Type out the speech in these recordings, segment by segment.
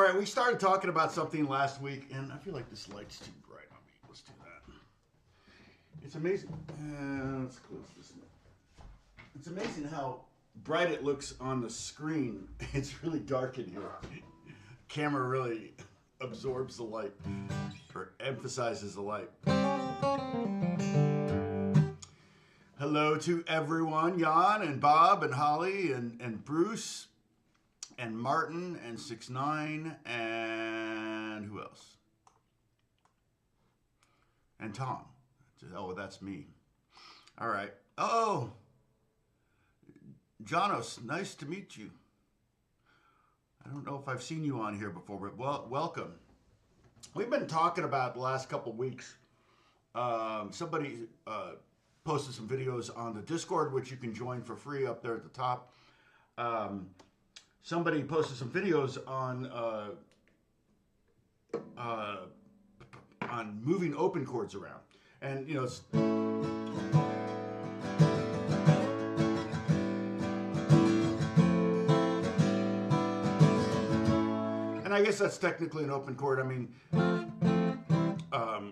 right, we started talking about something last week, and I feel like this light's too bright on me. Let's do that. It's amazing. Let's close this. It's amazing how bright it looks on the screen. It's really dark in here. Camera really absorbs the light, or emphasizes the light. Hello to everyone, Jan and Bob and Holly and Bruce and Martin and 6ix9ine and who else? And Tom. Oh, that's me. All right. Oh, Janos, nice to meet you. I don't know if I've seen you on here before, but welcome. We've been talking about the last couple weeks. Somebody posted some videos on the Discord, which you can join for free up there at the top. Somebody posted some videos on moving open chords around, and you know, it's, and I guess that's technically an open chord. I mean,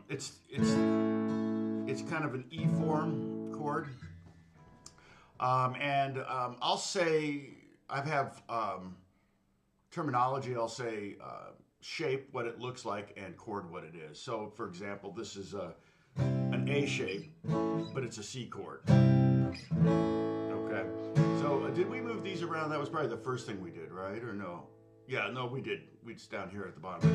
it's kind of an E form chord, and I'll say I have terminology. I'll say shape, what it looks like, and chord, what it is. So, for example, this is an A shape, but it's a C chord. Okay. So, did we move these around? That was probably the first thing we did, right? Or no? Yeah, no, we did. It's down here at the bottom.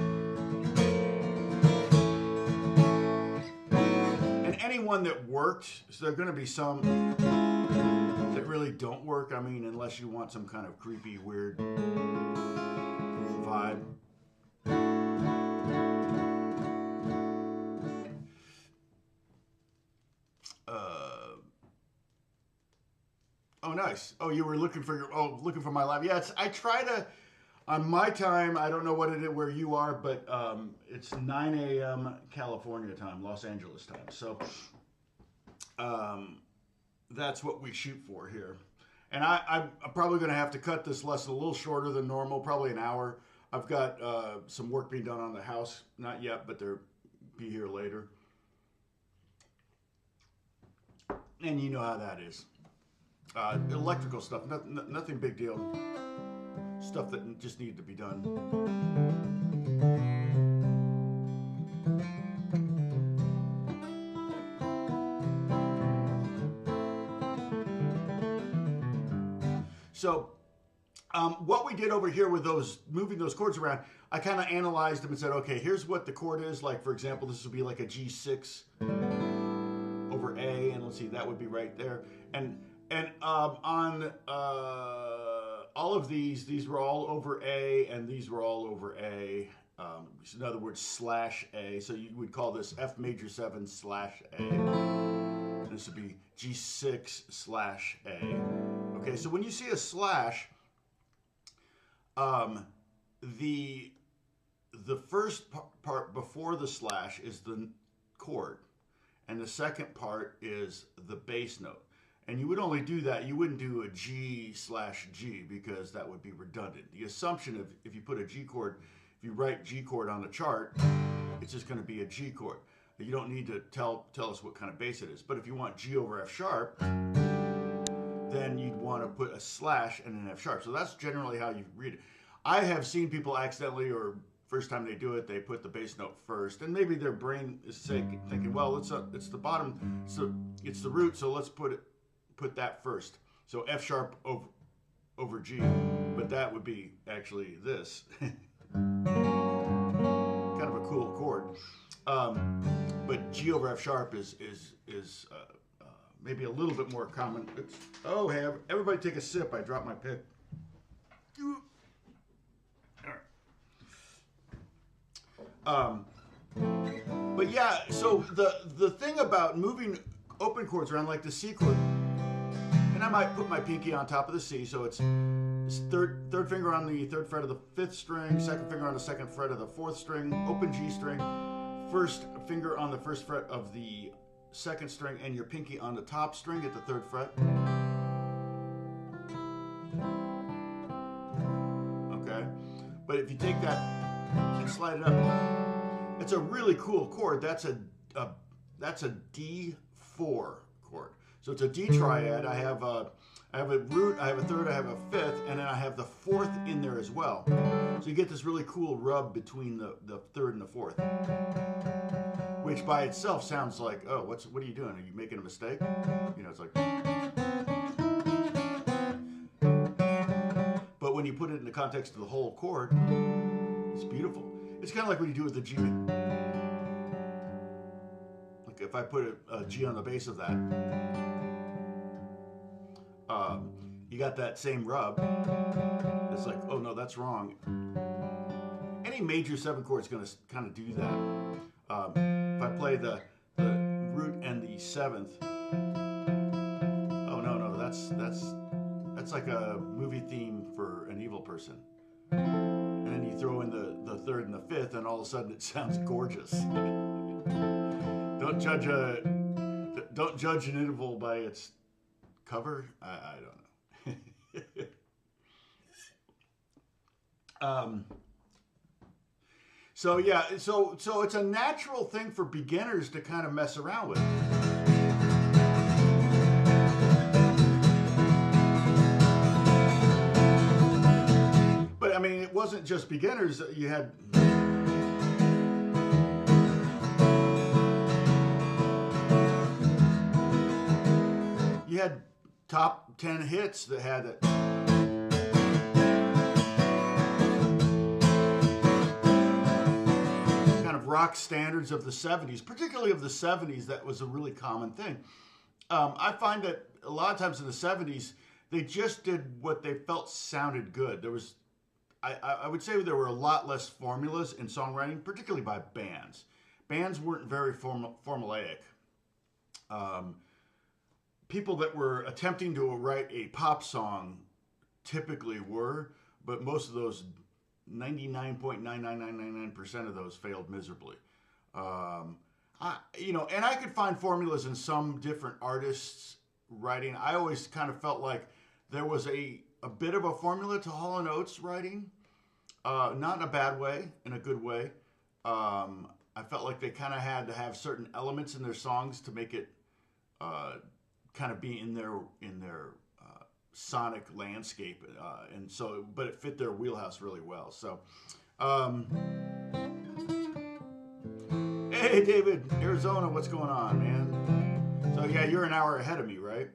And anyone that worked, so there are going to be some that really don't work. I mean, unless you want some kind of creepy, weird vibe. Oh, nice. Oh, you were looking for looking for my live. Yeah, I try to. On my time, I don't know what it is where you are, but it's 9 a.m. California time, Los Angeles time. So that's what we shoot for here. And I'm probably going to have to cut this lesson a little shorter than normal, probably an hour. I've got some work being done on the house. Not yet, but they'll be here later. And you know how that is. Electrical stuff, nothing big deal. Stuff that just needed to be done. So what we did over here with moving those chords around, I kind of analyzed them and said, okay, here's what the chord is. Like, for example, this would be like a G6 over A, and let's see, that would be right there. And on all of these were all over A, and these were all over A. In other words, slash A. So you would call this F major 7 slash A. And this would be G6 slash A. Okay, so when you see a slash, the first part before the slash is the chord, and the second part is the bass note. And you would only do that, you wouldn't do a G slash G because that would be redundant. The assumption of if you put a G chord, if you write G chord on the chart, it's just going to be a G chord. You don't need to tell us what kind of bass it is. But if you want G over F sharp, then you'd want to put a slash and an F sharp. So that's generally how you read it. I have seen people accidentally, or first time they do it, they put the bass note first, and maybe their brain is thinking, well, it's the bottom, so it's the root, so let's put that first. So F sharp over G, but that would be actually this. Kind of a cool chord. But G over F sharp is maybe a little bit more common. Everybody take a sip. I dropped my pick. All right. But yeah, so the thing about moving open chords around, like the C chord, and I might put my pinky on top of the C, so it's third finger on the 3rd fret of the 5th string, second finger on the 2nd fret of the 4th string, open G string, first finger on the 1st fret of the 2nd string, and your pinky on the top string at the 3rd fret. Okay, but if you take that and slide it up. It's a really cool chord. That's a D4 chord. So it's a D triad. I have a root, I have a third, I have a fifth, and then I have the fourth in there as well. So you get this really cool rub between the third and the fourth, which by itself sounds like, oh, what are you doing? Are you making a mistake? You know, it's like. But when you put it in the context of the whole chord, it's beautiful. It's kind of like what you do with the G. Like if I put a G on the bass of that, you got that same rub. It's like, oh no, that's wrong. Any major 7 chord is going to kind of do that. If I play the root and the 7th, oh no, that's like a movie theme for an evil person. And then you throw in the third and the fifth, and all of a sudden it sounds gorgeous. Don't judge an interval by its cover. I don't know. So yeah, so it's a natural thing for beginners to kind of mess around with. But I mean, it wasn't just beginners. You had top 10 hits that had it. Kind of rock standards of the 70s, particularly of the 70s, that was a really common thing. I find that a lot of times in the 70s, they just did what they felt sounded good. There was, I would say there were a lot less formulas in songwriting, particularly by bands. Bands weren't very formulaic. People that were attempting to write a pop song typically were, but most of those, 99.99999% of those failed miserably. And I could find formulas in some different artists' writing. I always kind of felt like there was a bit of a formula to Hall & Oates writing, not in a bad way, in a good way. I felt like they kind of had to have certain elements in their songs to make it kind of be in their sonic landscape, and so, but it fit their wheelhouse really well. So, hey David, Arizona, what's going on, man? So yeah, you're an hour ahead of me, right?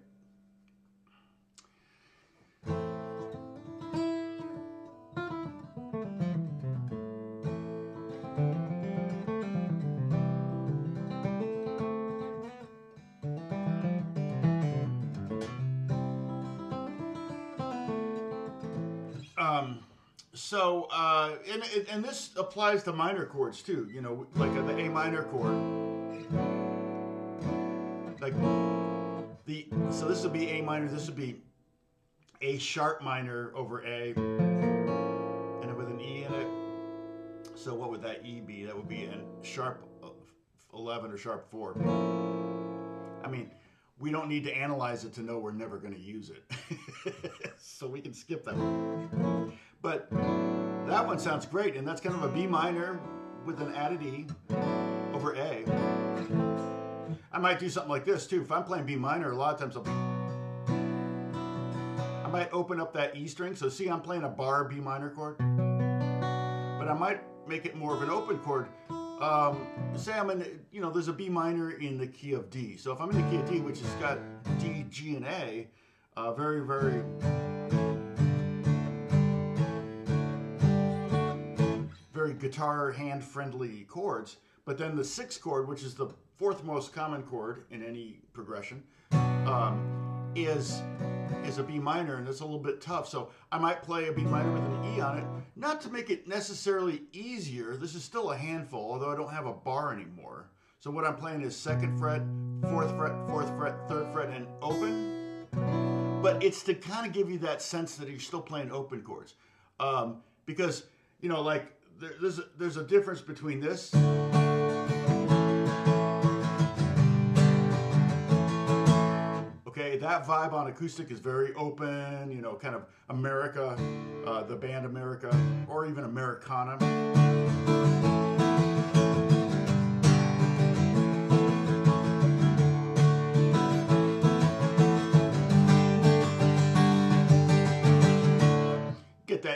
And this applies to minor chords too, you know, like the A minor chord. So this would be A minor, this would be A sharp minor over A, and with an E in it. So what would that E be? That would be a sharp 11 or sharp 4. I mean, we don't need to analyze it to know we're never going to use it. So we can skip that one. But that one sounds great, and that's kind of a B minor with an added E over A. I might do something like this too. If I'm playing B minor, a lot of times I might open up that E string. So see, I'm playing a bar B minor chord, but I might make it more of an open chord. Say I'm in, there's a B minor in the key of D. So if I'm in the key of D, which has got D, G, and A, very, very guitar hand-friendly chords. But then the 6th chord, which is the 4th most common chord in any progression, is a B minor, and it's a little bit tough. So I might play a B minor with an E on it, not to make it necessarily easier. This is still a handful, although I don't have a bar anymore. So what I'm playing is 2nd fret, 4th fret, 4th fret, 3rd fret, and open. But it's to kind of give you that sense that you're still playing open chords. Because, like there's a difference between this okay, that vibe on acoustic is very open, you know, kind of America, the band America, or even Americana.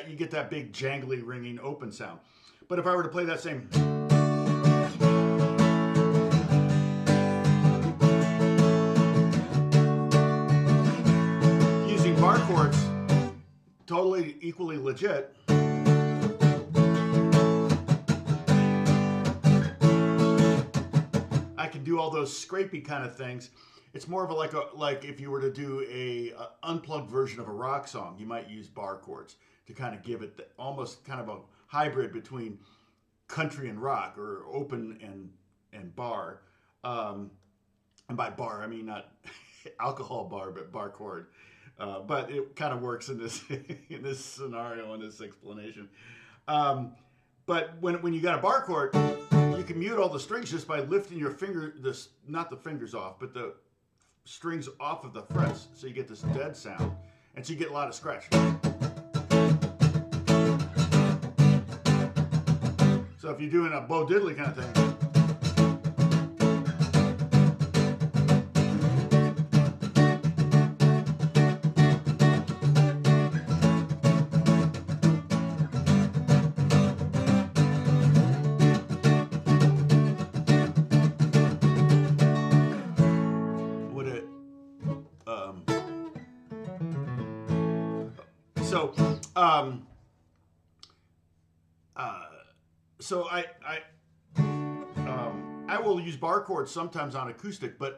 You get that big jangly ringing open sound. But if I were to play that same, using bar chords, totally equally legit. I can do all those scrapey kind of things. It's more of like if you were to do a unplugged version of a rock song, you might use bar chords to kind of give it almost kind of a hybrid between country and rock, or open and bar. And by bar, I mean not alcohol bar, but bar chord. But it kind of works in this in this scenario, in this explanation. But when you got a bar chord, you can mute all the strings just by lifting your finger, not the fingers off, but the strings off of the frets, so you get this dead sound, and so you get a lot of scratch. So if you're doing a Bo Diddley kind of thing, So I will use bar chords sometimes on acoustic, but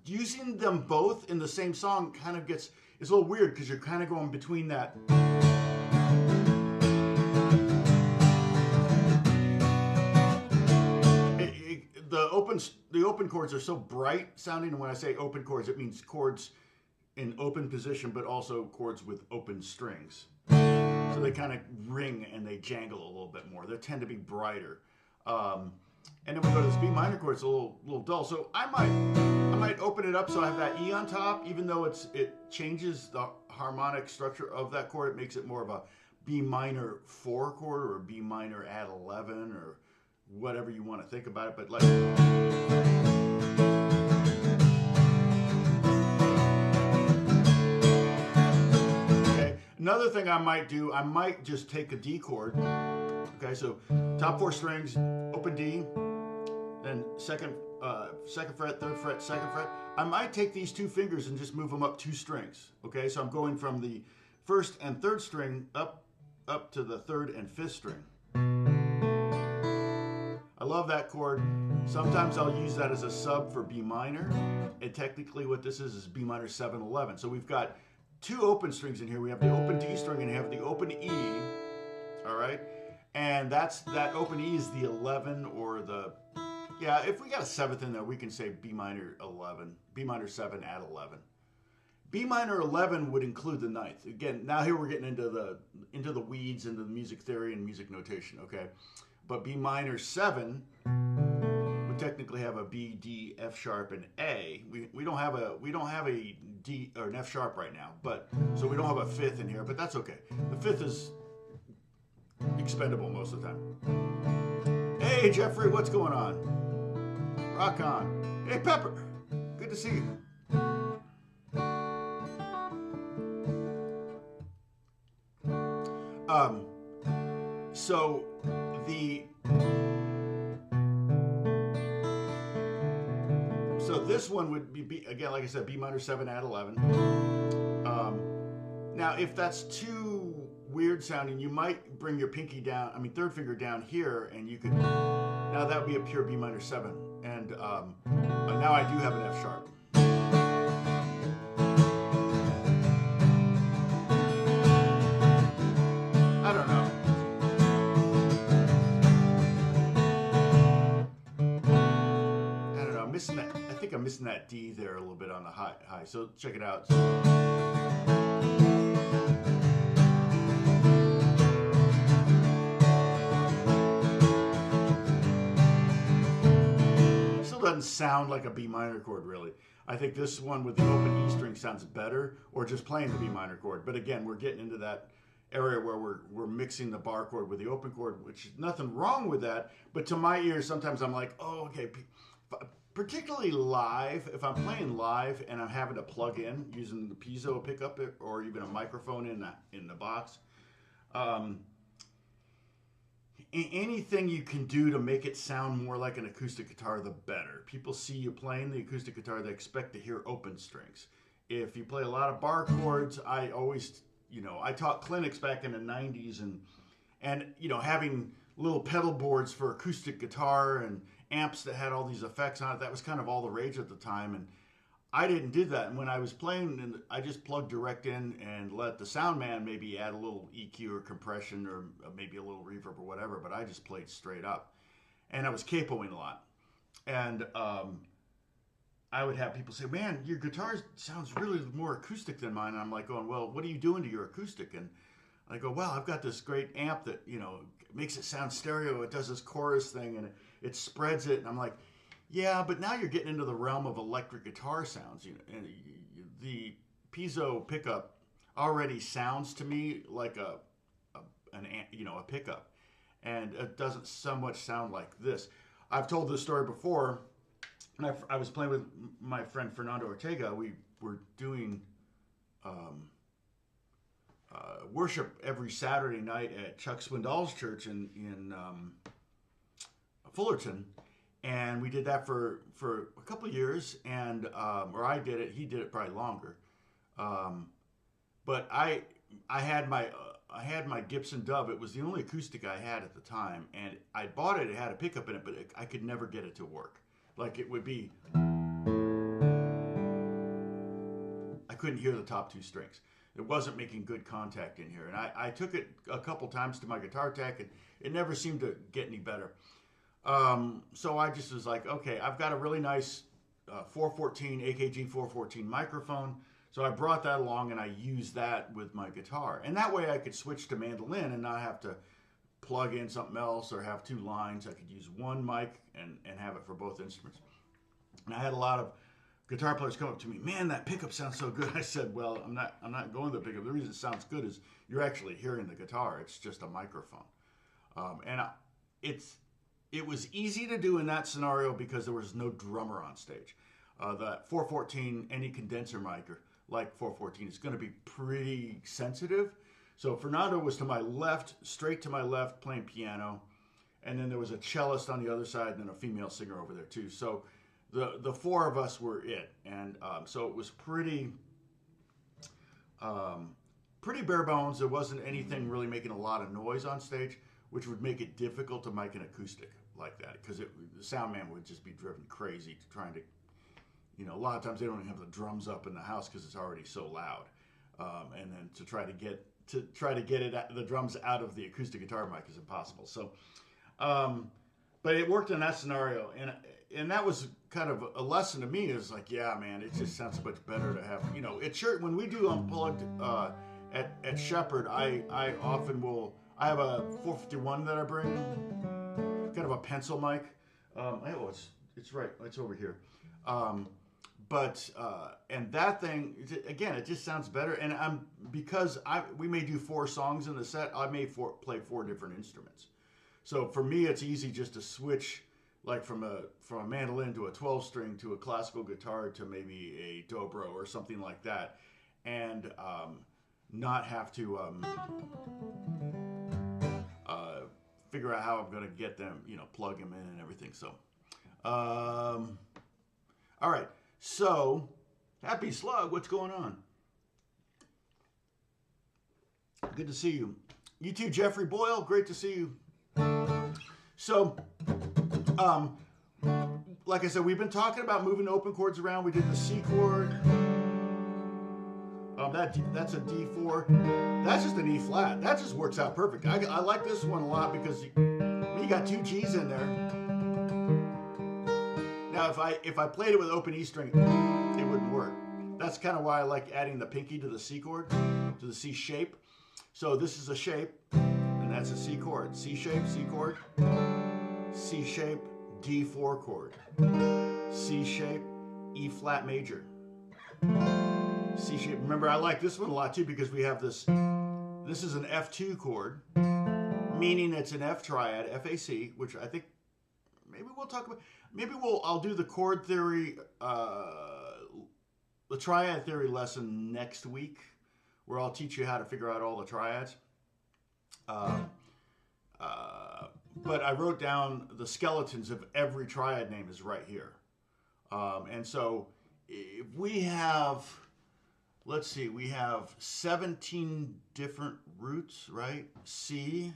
using them both in the same song kind of it's a little weird, because you're kind of going between that. The open chords are so bright sounding, and when I say open chords, it means chords in open position, but also chords with open strings. So they kind of ring and they jangle a little bit more. They tend to be brighter. And then we go to this B minor chord, it's a little dull. So I might open it up so I have that E on top, even though it changes the harmonic structure of that chord. It makes it more of a B minor 4 chord, or a B minor add 11, or whatever you want to think about it. But like, another thing I might do, I might just take a D chord. Okay, so top 4 strings, open D, then second fret, third fret, second fret. I might take these 2 fingers and just move them up 2 strings. Okay, so I'm going from the 1st and 3rd string up to the 3rd and 5th string. I love that chord. Sometimes I'll use that as a sub for B minor. And technically what this is B minor 7/11. So we've got 2 open strings in here. We have the open D string and we have the open E. All right. And that open E is the 11, or if we got a 7th in there, we can say B minor 11, B minor 7 add 11. B minor 11 would include the 9th. Again, now here we're getting into the weeds, into the music theory and music notation, okay? But B minor 7 would technically have a B, D, F sharp, and A. We don't have a D or an F sharp right now, so we don't have a 5th in here, but that's okay. The 5th is expendable most of the time. Hey Jeffrey, what's going on? Rock on. Hey Pepper, good to see you. So this one would be again, like I said, B minor 7 add 11. Now, if that's too weird sounding, you might bring your pinky down, third finger down here, and you could, now that would be a pure B minor 7. And now I do have an F sharp. I don't know. I'm missing that. I think I'm missing that D there a little bit on the high. So check it out. Still doesn't sound like a B minor chord, really. I think this one with the open E string sounds better, or just playing the B minor chord. But again, we're getting into that area where we're mixing the bar chord with the open chord, which is nothing wrong with that. But to my ears, sometimes I'm like, oh, okay. Particularly live, if I'm playing live and I'm having to plug in using the piezo pickup or even a microphone in the box. Anything you can do to make it sound more like an acoustic guitar, the better. People see you playing the acoustic guitar, they expect to hear open strings. If you play a lot of bar chords, I always, I taught clinics back in the 90s and having little pedal boards for acoustic guitar and amps that had all these effects on it, that was kind of all the rage at the time. And I didn't do that. And when I was playing, I just plugged direct in and let the sound man maybe add a little EQ or compression or maybe a little reverb or whatever, but I just played straight up. And I was capoing a lot. And I would have people say, man, your guitar sounds really more acoustic than mine. And I'm like going, well, what are you doing to your acoustic? And I go, well, I've got this great amp that, makes it sound stereo. It does this chorus thing and it spreads it. And I'm like, yeah, but now you're getting into the realm of electric guitar sounds. And the piezo pickup already sounds to me like a pickup, and it doesn't so much sound like this. I've told this story before. I was playing with my friend Fernando Ortega. We were doing worship every Saturday night at Chuck Swindoll's church in Fullerton. And we did that for a couple of years, and or I did it. He did it probably longer. But I had my Gibson Dove. It was the only acoustic I had at the time, and I bought it. It had a pickup in it, but I could never get it to work. Like it would be, I couldn't hear the top two strings. It wasn't making good contact in here, and I took it a couple times to my guitar tech, and it never seemed to get any better. So I just was like, okay, I've got a really nice 414 AKG 414 microphone. So I brought that along and I used that with my guitar. And that way I could switch to mandolin and not have to plug in something else or have two lines. I could use one mic and have it for both instruments. And I had a lot of guitar players come up to me, man, that pickup sounds so good. I said, well, I'm not going to the pickup. The reason it sounds good is you're actually hearing the guitar. It's just a microphone. It was easy to do in that scenario because there was no drummer on stage. The 414, any condenser mic like 414 is going to be pretty sensitive. So Fernando was to my left, straight to my left, playing piano. And then there was a cellist on the other side and then a female singer over there too. So the four of us were it. And so it was pretty bare bones. There wasn't anything really making a lot of noise on stage, which would make it difficult to mic an acoustic like that, because the sound man would just be driven crazy trying to, a lot of times they don't even have the drums up in the house because it's already so loud, and then to try to get the drums out of the acoustic guitar mic is impossible. So, but it worked in that scenario, and that was kind of a lesson to me. Is like, yeah, man, it just sounds so much better to have, when we do Unplugged at Shepherd, I often will. I have a 451 that I bring, kind of a pencil mic. It's right, it's over here. And that thing, again, it just sounds better. And we may do 4 songs in the set, I may play 4 different instruments. So for me, it's easy just to switch, like from a mandolin to a 12 string to a classical guitar to maybe a dobro or something like that, and not have to figure out how I'm going to get them, plug them in and everything. So, all right. So, Happy Slug, what's going on? Good to see you. You too, Jeffrey Boyle. Great to see you. So, like I said, we've been talking about moving open chords around. We did the C chord. That's a D4. That's just an E flat. That just works out perfect. I like this one a lot because you got 2 G's in there. Now, if I played it with open E string, it wouldn't work. That's kind of why I like adding the pinky to the C chord, to the C shape. So this is a shape, and that's a C chord. C shape, C chord, C shape, D4 chord, C shape, E flat major, C shape. Remember, I like this one a lot too because we have this. This is an F2 chord, meaning it's an F triad, FAC, which I think maybe we'll talk about. Maybe I'll do the chord theory, the triad theory lesson next week, where I'll teach you how to figure out all the triads. But I wrote down the skeletons of every triad name is right here. And so if we have, let's see, we have 17 different roots, right? C,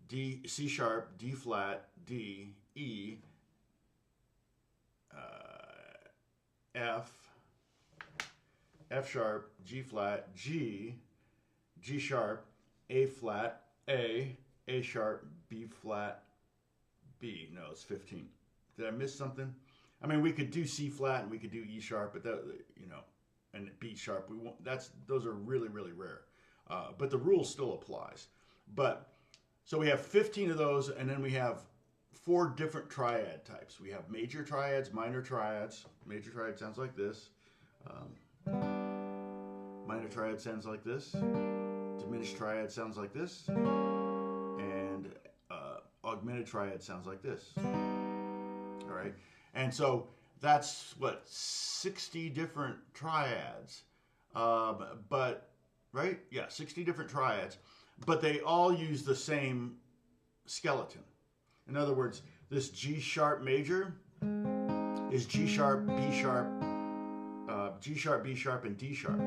D, C sharp, D flat, D, E, F, F sharp, G flat, G, G sharp, A flat, A sharp, B flat, B. No, it's 15. Did I miss something? I mean, we could do C flat and we could do E sharp, but that, you know, and B sharp. We won't. Those are really, really rare. But the rule still applies. But so we have 15 of those, and then we have 4 different triad types. We have major triads, minor triads. Major triad sounds like this. Minor triad sounds like this. Diminished triad sounds like this. And augmented triad sounds like this. All right. And so that's what, 60 different triads. But, right? Yeah, 60 different triads. But they all use the same skeleton. In other words, this G sharp major is G sharp, B sharp, G sharp, B sharp, and D sharp.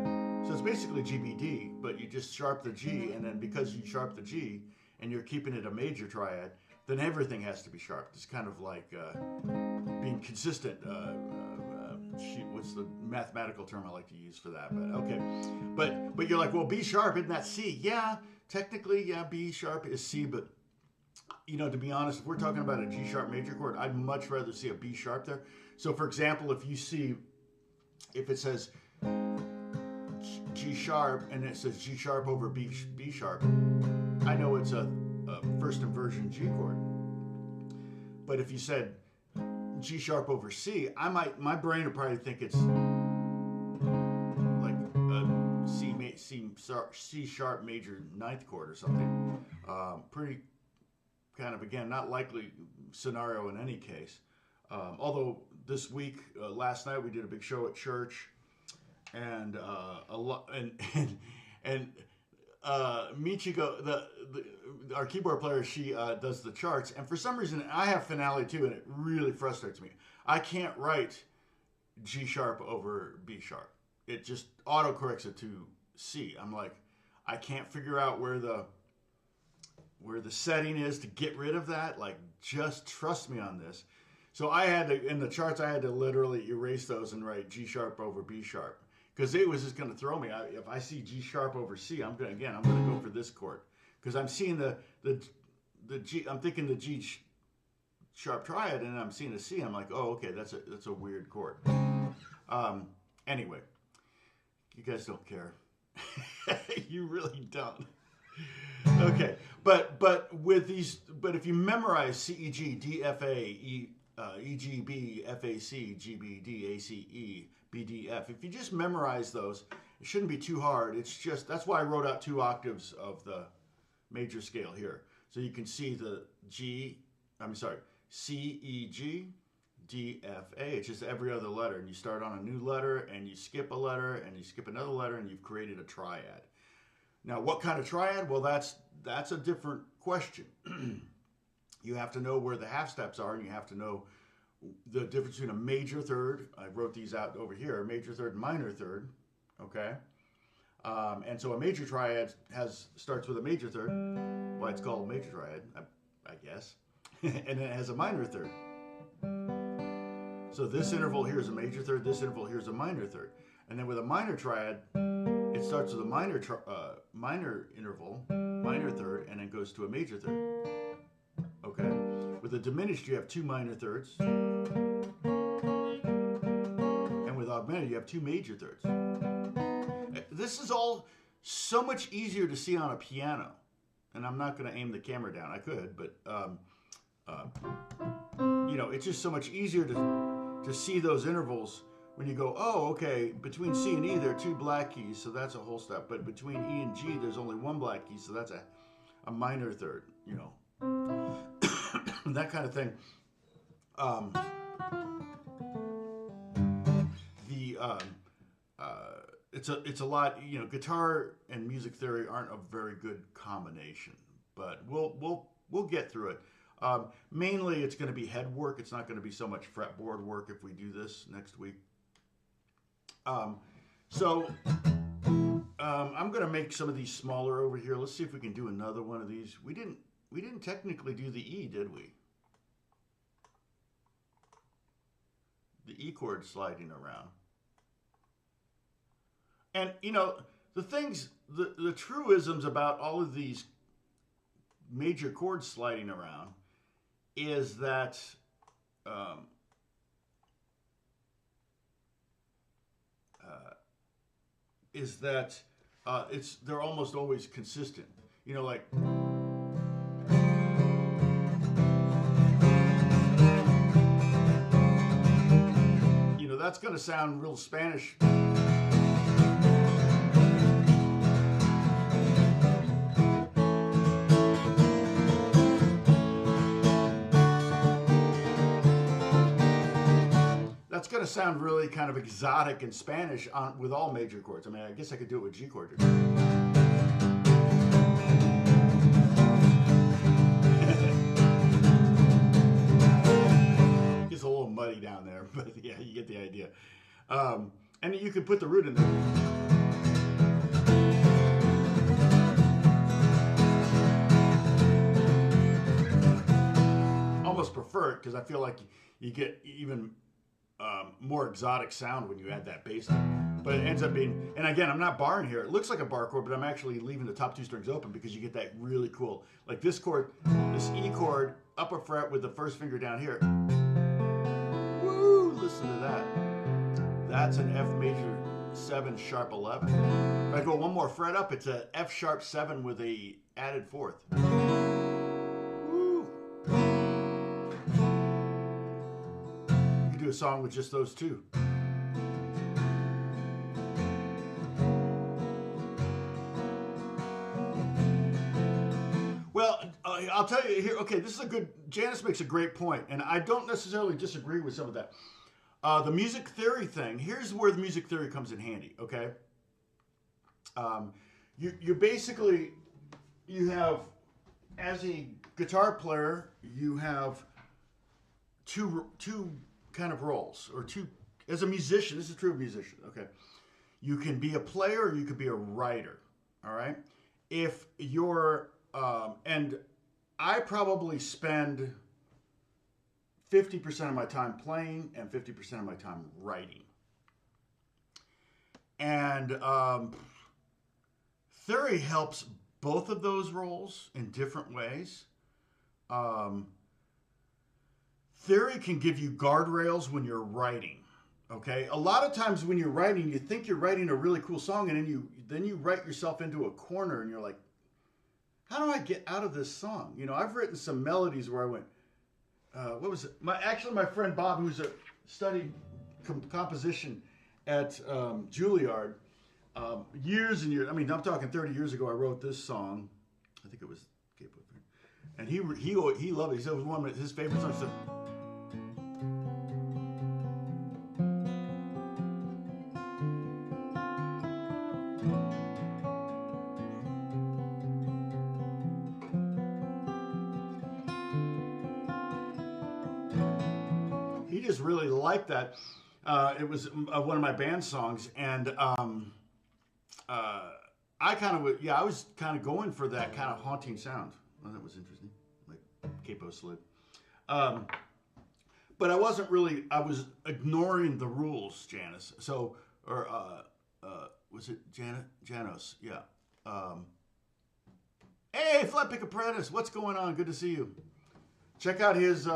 So it's basically GBD, but you just sharp the G, and then because you sharp the G and you're keeping it a major triad, then everything has to be sharped. It's kind of like being consistent. What's the mathematical term I like to use for that? But okay, but you're like, well, B sharp, isn't that C? Yeah, technically, yeah, B sharp is C, but you know, to be honest, if we're talking about a G sharp major chord, I'd much rather see a B sharp there. So for example, if it says G sharp and it says G sharp over B sharp, I know it's a first inversion G chord. But if you said G sharp over C, my brain would probably think it's like a C sharp major ninth chord or something. Pretty kind of, again, not likely scenario in any case. Although this week, last night we did a big show at church, and Michiko, our keyboard player, she does the charts, and for some reason I have finale too, and it really frustrates me. I can't write G sharp over B sharp. It just autocorrects it to C. I'm like, I can't figure out where the setting is to get rid of that. Like, just trust me on this. So I had to, in the charts, I had to literally erase those and write G sharp over B sharp, because it was just going to throw me. If I see G sharp over C, I'm going to go for this chord, because I'm seeing the G. I'm thinking the G sharp triad, and I'm seeing a C. I'm like, oh, okay, that's a weird chord. Anyway, you guys don't care. You really don't. Okay, but with these, but if you memorize C, E, G, D, F, A, E, G, B, F, A, C, G, B, D, A, C, E, B, D, F, if you just memorize those, it shouldn't be too hard. It's just, that's why I wrote out 2 octaves of the major scale here. So you can see the C, E, G, D, F, A. It's just every other letter, and you start on a new letter, and you skip a letter, and you skip another letter, and you've created a triad. Now, what kind of triad? Well, that's a different question. You have to know where the half steps are, and you have to know the difference between a major third. I wrote these out over here: a major third, minor third. Okay, and so a major triad starts with a major third. Why it's called a major triad, I guess, and then it has a minor third. So this interval here is a major third. This interval here is a minor third, and then with a minor triad, it starts with a minor interval, minor third, and then goes to a major third. Okay. With a diminished, you have 2 minor thirds, and with augmented, you have 2 major thirds. This is all so much easier to see on a piano, and I'm not going to aim the camera down. I could, but you know, it's just so much easier to to see those intervals when you go, oh, okay, between C and E there are 2 black keys, so that's a whole step. But between E and G, there's only 1 black key, so that's a minor third, you know, that kind of thing. It's a lot, you know, guitar and music theory aren't a very good combination, but we'll get through it. Mainly it's going to be head work. It's not going to be so much fretboard work if we do this next week. I'm going to make some of these smaller over here. Let's see if we can do another one of these. We didn't technically do the E, did we? The E chord sliding around. And, you know, the things, the truisms about all of these major chords sliding around is that they're almost always consistent. You know, like, you know, that's going to sound real Spanish. That's going to sound really kind of exotic in Spanish with all major chords. I mean, I guess I could do it with G chord. It's a little muddy down there, but yeah, you get the idea. And you could put the root in there. Almost prefer it because I feel like you get even more exotic sound when you add that bass line. But it ends up being, and again, I'm not barring here. It looks like a bar chord, but I'm actually leaving the top 2 strings open because you get that really cool, like this chord, this E chord, upper fret with the first finger down here. Woo! Listen to that. That's an F major 7 sharp 11. If I go one more fret up, it's a F sharp 7 with a added 4th. Do a song with just those 2. Well, I'll tell you here, okay, this is a good, Janice makes a great point, and I don't necessarily disagree with some of that. The music theory thing, here's where the music theory comes in handy, okay? You basically, you have, as a guitar player, you have two kind of roles, or 2, as a musician, this is true of musician, okay? You can be a player or you could be a writer, all right? If you're, and I probably spend 50% of my time playing and 50% of my time writing. And theory helps both of those roles in different ways. Theory can give you guardrails when you're writing, okay? A lot of times when you're writing, you think you're writing a really cool song, and then you write yourself into a corner, and you're like, how do I get out of this song? You know, I've written some melodies where I went, what was it? My friend Bob, who's studied composition at Juilliard, years and years, I mean, I'm talking 30 years ago, I wrote this song. I think it was Cape of Fear. And he loved it. He said it was one of his favorite songs. He said, he just really liked that. It was one of my band songs, and I was kind of going for that kind of haunting sound. Well, that was interesting, like capo slid. But I wasn't really, I was ignoring the rules, Janice. So, or was it Janos? Yeah. Hey, Flat Pick Apprentice, what's going on? Good to see you. Check out his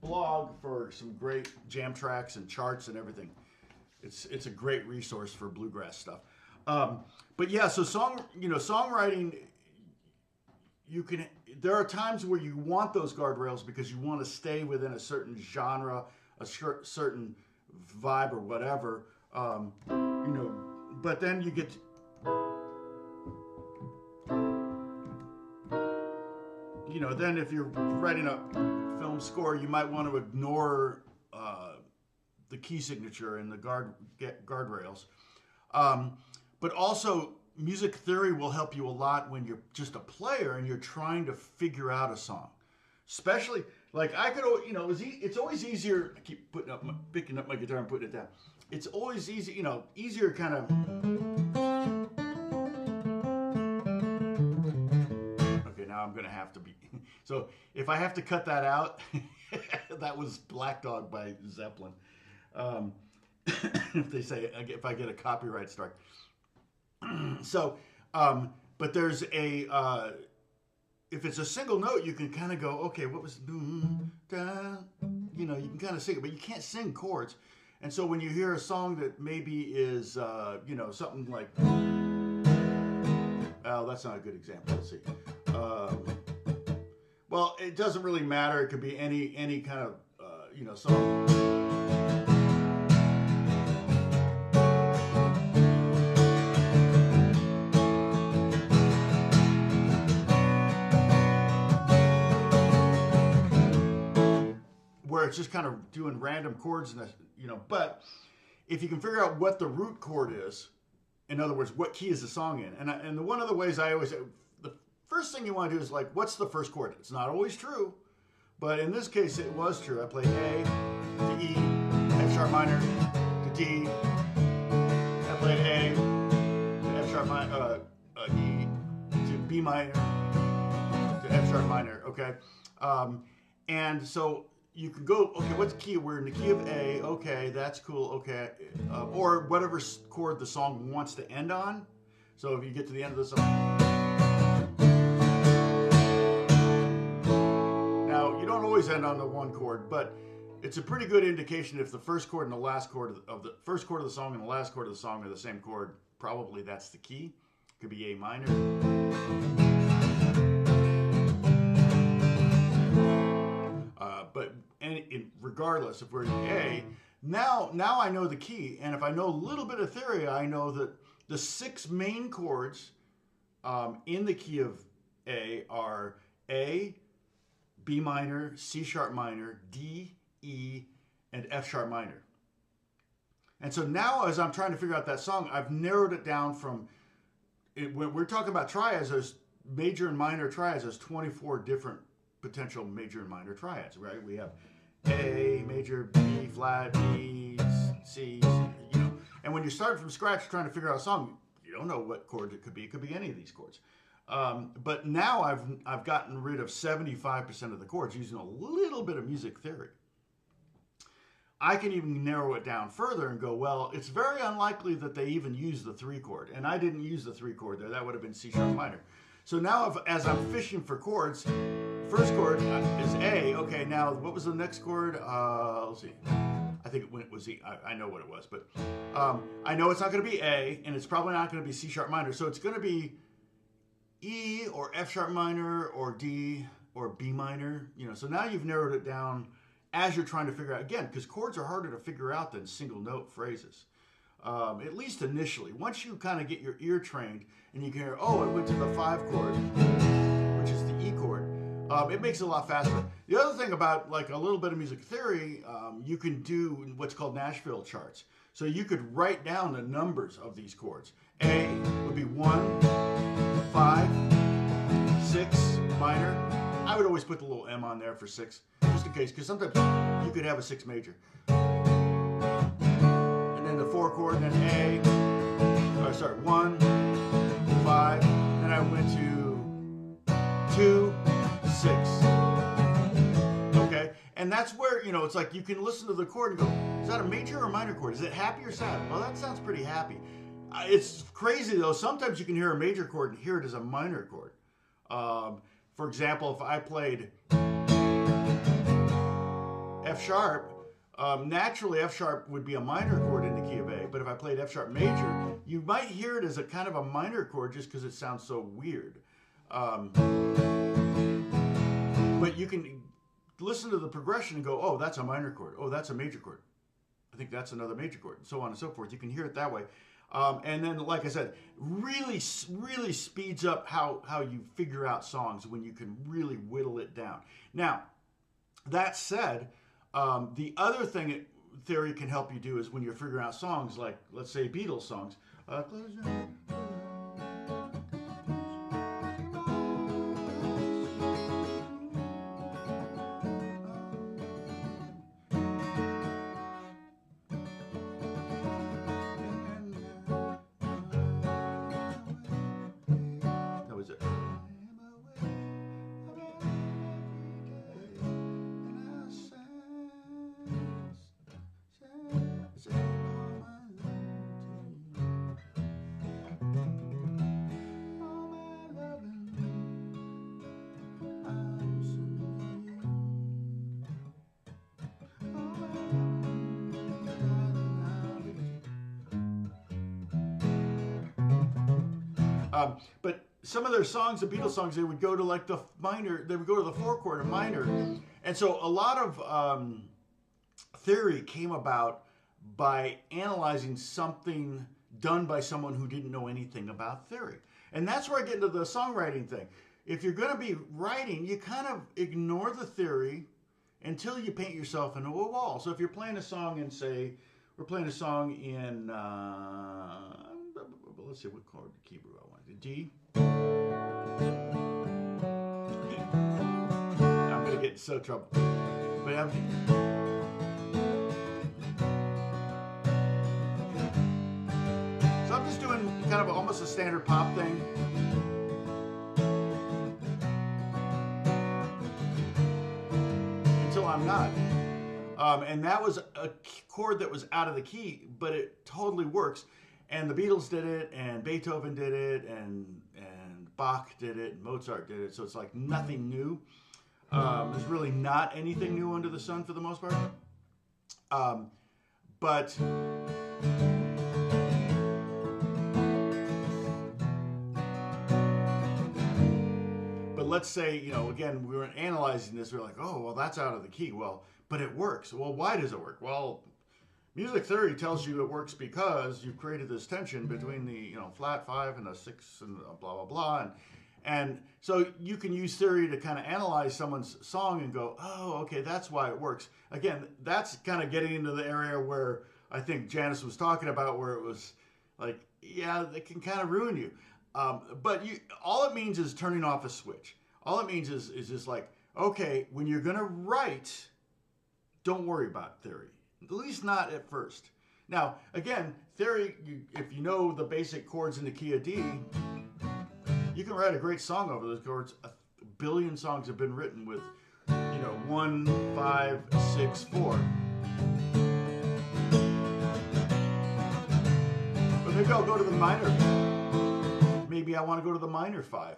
blog for some great jam tracks and charts and everything. It's a great resource for bluegrass stuff. But yeah, so songwriting, there are times where you want those guardrails because you want to stay within a certain genre, a certain vibe or whatever, you know, but then you get you know, then if you're writing a film score, you might want to ignore the key signature and the guardrails. But also, music theory will help you a lot when you're just a player and you're trying to figure out a song. Especially, like I could, you know, it's always easier. I keep picking up my guitar and putting it down. It's always easy, you know, easier kind of. Okay, now I'm gonna have to be. So if I have to cut that out, that was Black Dog by Zeppelin. If they say, if I get a copyright strike. So, but there's a, if it's a single note, you can kind of go, okay, what was, you know, you can kind of sing it, but you can't sing chords. And so when you hear a song that maybe is, you know, something like, oh, that's not a good example. Let's see. Well, it doesn't really matter. It could be any kind of, you know, song. Where it's just kind of doing random chords, and you know. But if you can figure out what the root chord is, in other words, what key is the song in, and one of the ways I always, the first thing you want to do is like, what's the first chord? It's not always true, but in this case it was true. I played A to E, F sharp minor to D. I played A to F sharp minor, E to B minor to F sharp minor. Okay, and so. You can go, okay, what's the key? We're in the key of A, okay, that's cool, okay. Or whatever chord the song wants to end on. So if you get to the end of the song. Now, you don't always end on the one chord, but it's a pretty good indication if the first chord and the last chord of the first chord of the song and the last chord of the song are the same chord, probably that's the key. It could be A minor. But regardless, if we're in A, now I know the key, and if I know a little bit of theory, I know that the 6 main chords in the key of A are A, B minor, C sharp minor, D, E, and F sharp minor. And so now, as I'm trying to figure out that song, I've narrowed it down from. When we're talking about triads, there's major and minor triads. There's 24 different potential major and minor triads, right? We have A major, B flat, B, C, you know. And when you're starting from scratch trying to figure out a song, you don't know what chord it could be. It could be any of these chords. But now I've gotten rid of 75% of the chords using a little bit of music theory. I can even narrow it down further and go, well, it's very unlikely that they even use the 3 chord. And I didn't use the 3 chord there. That would have been C sharp minor. So now as I'm fishing for chords, first chord is A. Okay, now what was the next chord? Let's see. I think it was E. I know what it was, but I know it's not going to be A, and it's probably not going to be C sharp minor. So it's going to be E or F sharp minor or D or B minor. You know, so now you've narrowed it down as you're trying to figure out, again, because chords are harder to figure out than single note phrases. At least initially. Once you kind of get your ear trained and you can hear, oh, it went to the 5 chord, which is the E chord, it makes it a lot faster. The other thing about like a little bit of music theory, you can do what's called Nashville charts. So you could write down the numbers of these chords. A would be 1, 5, 6 minor. I would always put the little M on there for 6, just in case, because sometimes you could have a 6 major. The 4 chord, and then A, 1, 5, then I went to 2, 6. Okay, and that's where, you know, it's like you can listen to the chord and go, is that a major or minor chord? Is it happy or sad? Well, that sounds pretty happy. It's crazy though, sometimes you can hear a major chord and hear it as a minor chord. For example, if I played F sharp, naturally, F sharp would be a minor chord in the key of A, but if I played F sharp major, you might hear it as a kind of a minor chord just because it sounds so weird. But you can listen to the progression and go, oh, that's a minor chord. Oh, that's a major chord. I think that's another major chord, and so on and so forth. You can hear it that way. And then, like I said, really speeds up how you figure out songs when you can really whittle it down. Now, that said, the other thing theory can help you do is when you're figuring out songs, like, let's say, Beatles songs. Close your eyes. That was it. But some of their songs, the Beatles songs, they would go to like the minor, they would go to the 4-chord or minor. And so a lot of theory came about by analyzing something done by someone who didn't know anything about theory. And that's where I get into the songwriting thing. If you're going to be writing, you kind of ignore the theory until you paint yourself into a wall. So if you're playing a song and say, we're playing a song in, let's see what chord key I want. D. I'm going to get in so trouble. But so I'm just doing kind of almost a standard pop thing. Until I'm not. And that was a chord that was out of the key, but it totally works. And the Beatles did it, and Beethoven did it, and Bach did it, and Mozart did it. So it's like nothing new. There's really not anything new under the sun for the most part. But let's say, you know, again, we were analyzing this. We were like, oh, well, that's out of the key. Well, but it works. Well, why does it work? Well, music theory tells you it works because you've created this tension between the, you know, flat 5 and a 6 and blah, blah, blah. And so you can use theory to kind of analyze someone's song and go, oh, okay, that's why it works. Again, that's kind of getting into the area where I think Janice was talking about, where it was like, yeah, it can kind of ruin you. But all it means is turning off a switch. All it means is just like, okay, when you're going to write, don't worry about theory. At least not at first. Now, again, theory, if you know the basic chords in the key of D, you can write a great song over those chords. A billion songs have been written with, you know, 1, 5, 6, 4. But maybe I'll go to the minor. Maybe I want to go to the minor 5.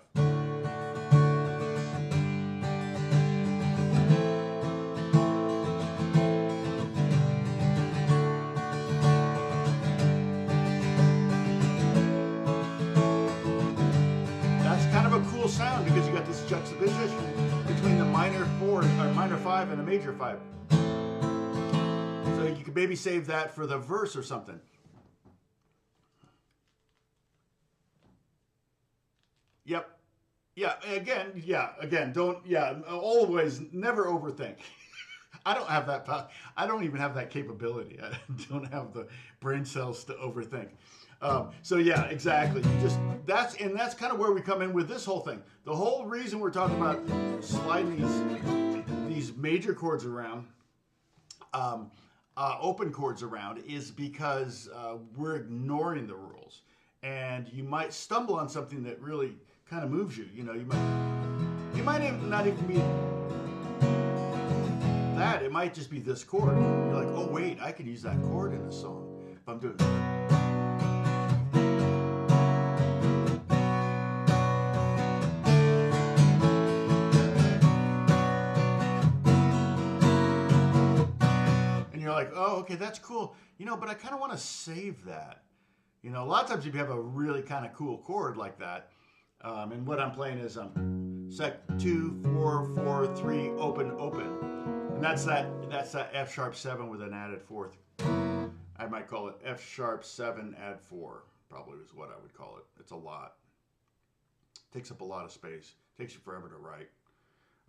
Sound, because you got this juxtaposition between the minor 4 or minor 5 and a major 5. So you could maybe save that for the verse or something. Yep. Yeah, again, always never overthink. I don't have that I don't even have that capability. I don't have the brain cells to overthink. So yeah, exactly. That's kind of where we come in with this whole thing. The whole reason we're talking about sliding these major chords around, open chords around, is because we're ignoring the rules, and you might stumble on something that really kind of moves you. You know, you might not even be that. It might just be this chord. You're like, oh wait, I could use that chord in a song if I'm doing. Like, oh, okay, that's cool. You know, but I kind of want to save that. You know, a lot of times if you have a really kind of cool chord like that, and what I'm playing is I'm sec 2, 4, 4, 3, open, open. And that's that F sharp 7 with an added fourth. I might call it F sharp 7 add 4, probably is what I would call it. It's a lot. Takes up a lot of space. Takes you forever to write.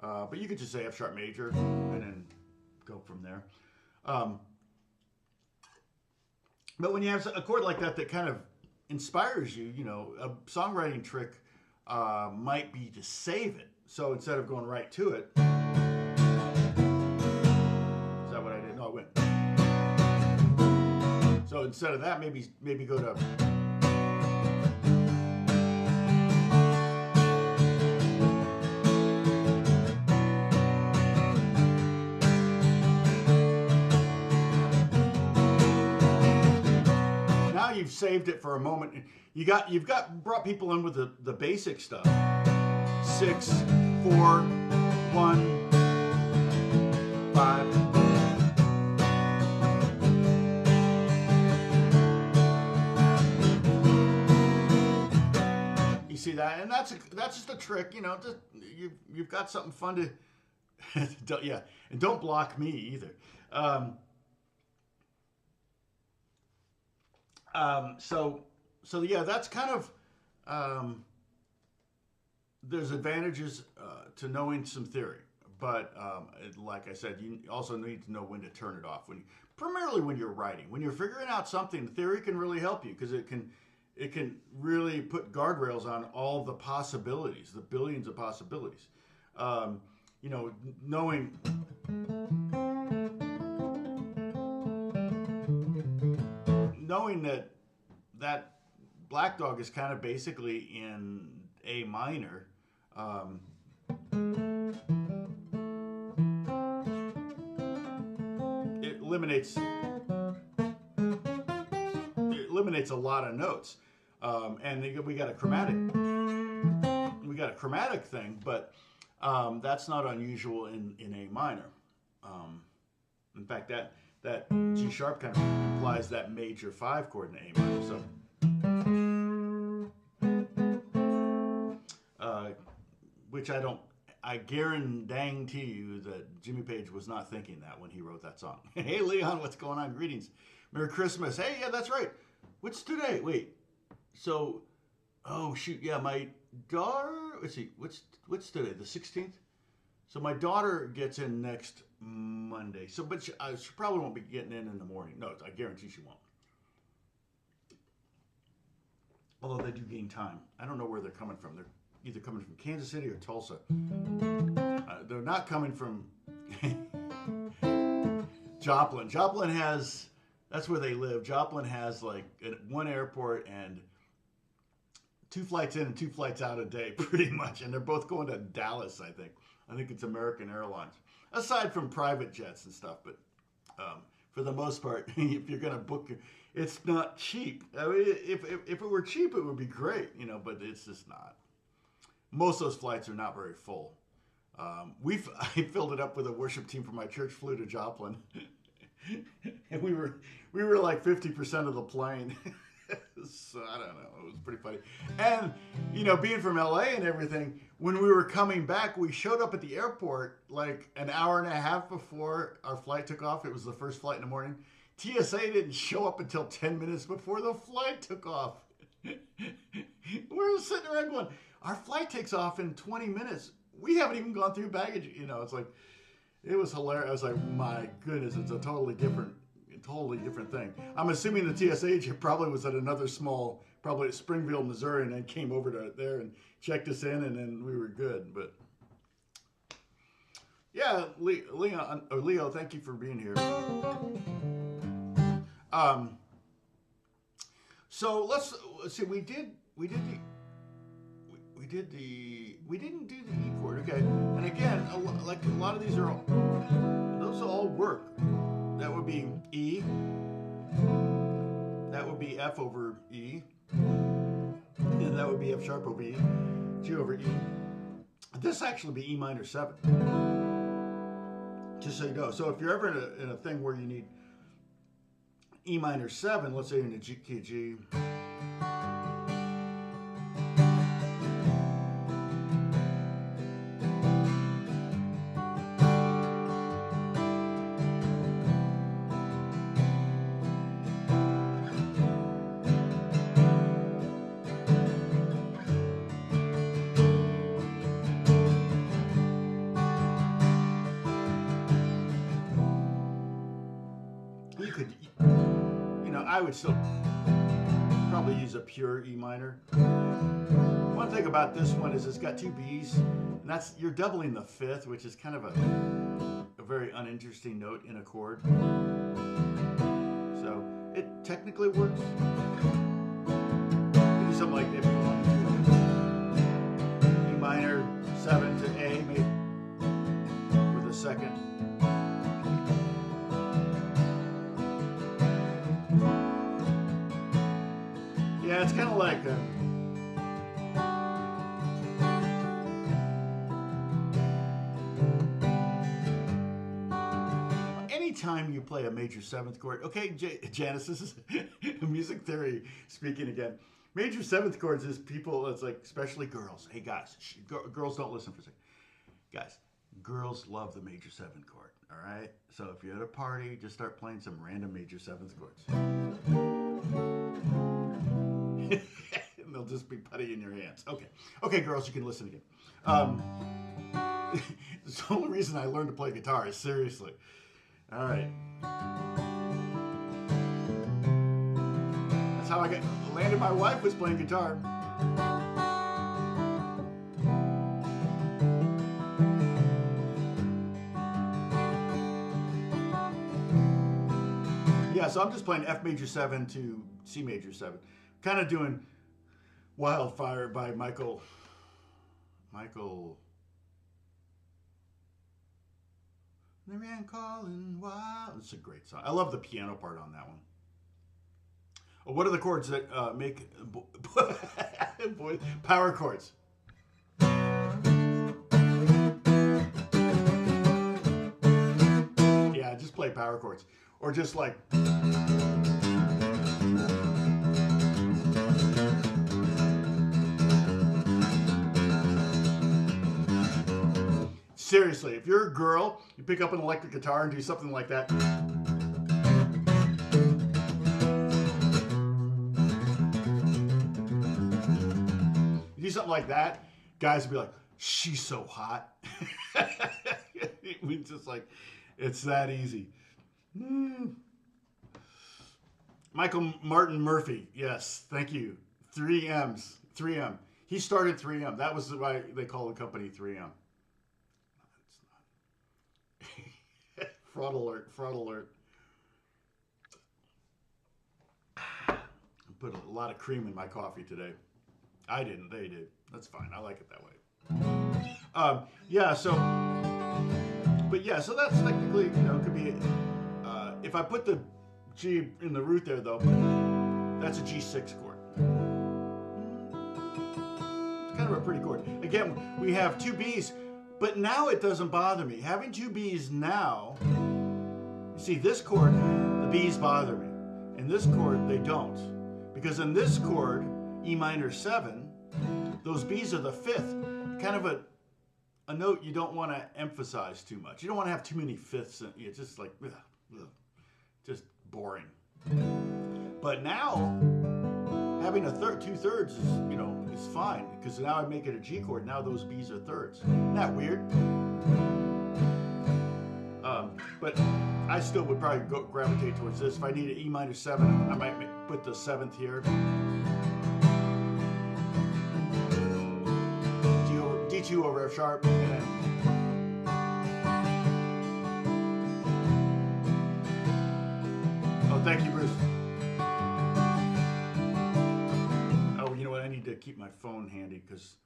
But you could just say F sharp major and then go from there. But when you have a chord like that that kind of inspires you, you know, a songwriting trick might be to save it. So instead of going right to it, is that what I did? No, I went. So instead of that, maybe go to. You've saved it for a moment. You've brought people in with the basic stuff. 6, 4, 1, 5. You see that, and that's just a trick, you know. You've got something fun to, yeah, and don't block me either. So yeah, that's kind of, there's advantages to knowing some theory, but like I said, you also need to know when to turn it off. Primarily when you're writing, when you're figuring out something, theory can really help you because it can really put guardrails on all the possibilities, the billions of possibilities. You know, knowing. Knowing that Black Dog is kind of basically in A minor, it eliminates a lot of notes, and we got a chromatic thing, but that's not unusual in A minor. In fact, that G sharp kind of implies that major 5 chord in A minor. So, which I guarantee you that Jimmy Page was not thinking that when he wrote that song. Hey, Leon, what's going on? Greetings. Merry Christmas. Hey, yeah, that's right. What's today? Wait. So, oh, shoot. Yeah, my daughter, let's see. What's today? The 16th? So my daughter gets in next Monday. So, but she probably won't be getting in the morning. No, I guarantee she won't. Although they do gain time. I don't know where they're coming from. They're either coming from Kansas City or Tulsa. They're not coming from Joplin. Joplin has, that's where they live. Joplin has like one airport and 2 flights in and 2 flights out a day, pretty much. And they're both going to Dallas, I think. I think it's American Airlines. Aside from private jets and stuff, but for the most part, if you're going to book, it's not cheap. I mean, if it were cheap, it would be great, you know, but it's just not. Most of those flights are not very full. I filled it up with a worship team from my church, flew to Joplin, and we were like 50% of the plane. So I don't know. It was pretty funny. And, you know, being from LA and everything, when we were coming back, we showed up at the airport like an hour and a half before our flight took off. It was the first flight in the morning. TSA didn't show up until 10 minutes before the flight took off. We're sitting around going, our flight takes off in 20 minutes. We haven't even gone through baggage. You know, it's like, it was hilarious. I was like, my goodness, it's a totally different thing. I'm assuming the TSA agent probably was at another small, probably at Springfield, Missouri, and then came over to there and checked us in, and then we were good. But yeah, Leo, thank you for being here. So let's see. We didn't do the E chord. Okay, and again, like a lot of these those all work. That would be E. That would be F over E. And that would be F sharp over E. G over E. This actually be E minor 7. Just so you know. So if you're ever in a thing where you need E minor 7, let's say in a G key of G. could, I would still probably use a pure E minor. One thing about this one is it's got 2 Bs, and you're doubling the 5th, which is kind of a very uninteresting note in a chord. So it technically works. You do something like if you want to E minor 7 to A, maybe with a second. Yeah, it's kind of like anytime you play a major 7th chord. Okay, Janice, this is music theory speaking again. Major 7th chords is people, it's like, especially girls. Hey guys, girls don't listen for a second. Guys, girls love the major 7th chord, all right? So if you're at a party, just start playing some random major 7th chords. And they'll just be putty in your hands. Okay, girls, you can listen again. It's the only reason I learned to play guitar is seriously. All right. That's how I landed my wife was playing guitar. Yeah, so I'm just playing F major 7 to C major 7. Kind of doing Wildfire by Michael. The man calling wild. It's a great song. I love the piano part on that one. What are the chords that make power chords? Yeah, just play power chords. Or just like... Seriously, if you're a girl, you pick up an electric guitar and do something like that. You do something like that, guys will be like, she's so hot. It's just like, it's that easy. Michael Martin Murphy, yes, thank you. 3Ms, 3M. He started 3M. That was why they call the company 3M. Fraud alert, fraud alert. I put a lot of cream in my coffee today. I didn't, they did. That's fine, I like it that way. Yeah, so, but yeah, so that's technically, could be, if I put the G in the root there though, that's a G6 chord. It's kind of a pretty chord. Again, we have 2 Bs, but now it doesn't bother me. Having 2 Bs now, you see this chord, the Bs bother me. In this chord, they don't. Because in this chord, E minor 7, those Bs are the 5th. Kind of a note you don't want to emphasize too much. You don't want to have too many fifths. It's just like, just boring. But now, having a 2/3 is, is fine. Because now I make it a G chord. Now those Bs are thirds. Isn't that weird? But I still would probably gravitate towards this. If I need an E minor 7, I might put the 7th here. D2 over F sharp. And oh, thank you, Bruce. Oh, you know what? I need to keep my phone handy because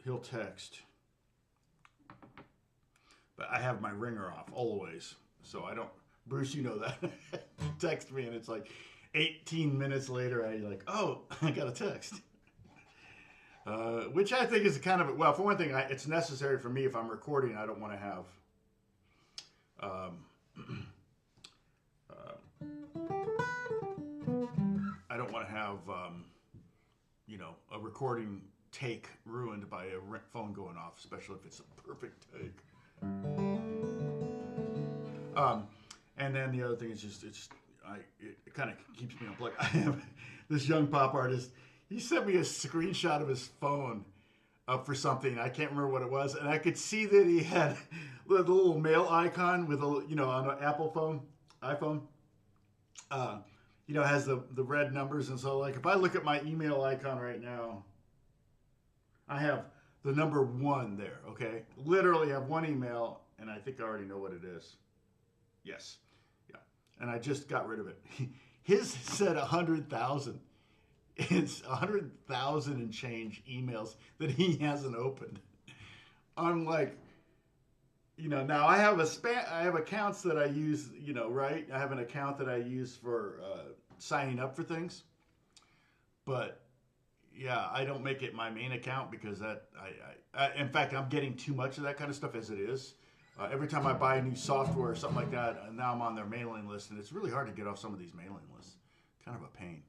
he'll text. But I have my ringer off always, so I don't. Bruce, you know that. Text me and it's like 18 minutes later, I like, oh, I got a text. Which I think is kind of, well, for one thing, it's necessary for me if I'm recording. I don't want to have a recording take ruined by a phone going off, especially if it's a perfect take. And then the other thing is just, it kind of keeps me unplugged. I have this young pop artist. He sent me a screenshot of his phone up for something. I can't remember what it was. And I could see that he had the little mail icon with on an Apple phone, iPhone. uh, you know, has the red numbers. And so, like, if I look at my email icon right now, I have the number 1 there, okay? Literally have one email, and I think I already know what it is. Yes. Yeah. And I just got rid of it. His said 100,000. It's 100,000 and change emails that he hasn't opened. I'm like, you know, now I have I have accounts that I use, you know, right? I have an account that I use for signing up for things. But yeah, I don't make it my main account because that in fact, I'm getting too much of that kind of stuff as it is. Every time I buy a new software or something like that, now I'm on their mailing list, and it's really hard to get off some of these mailing lists. Kind of a pain.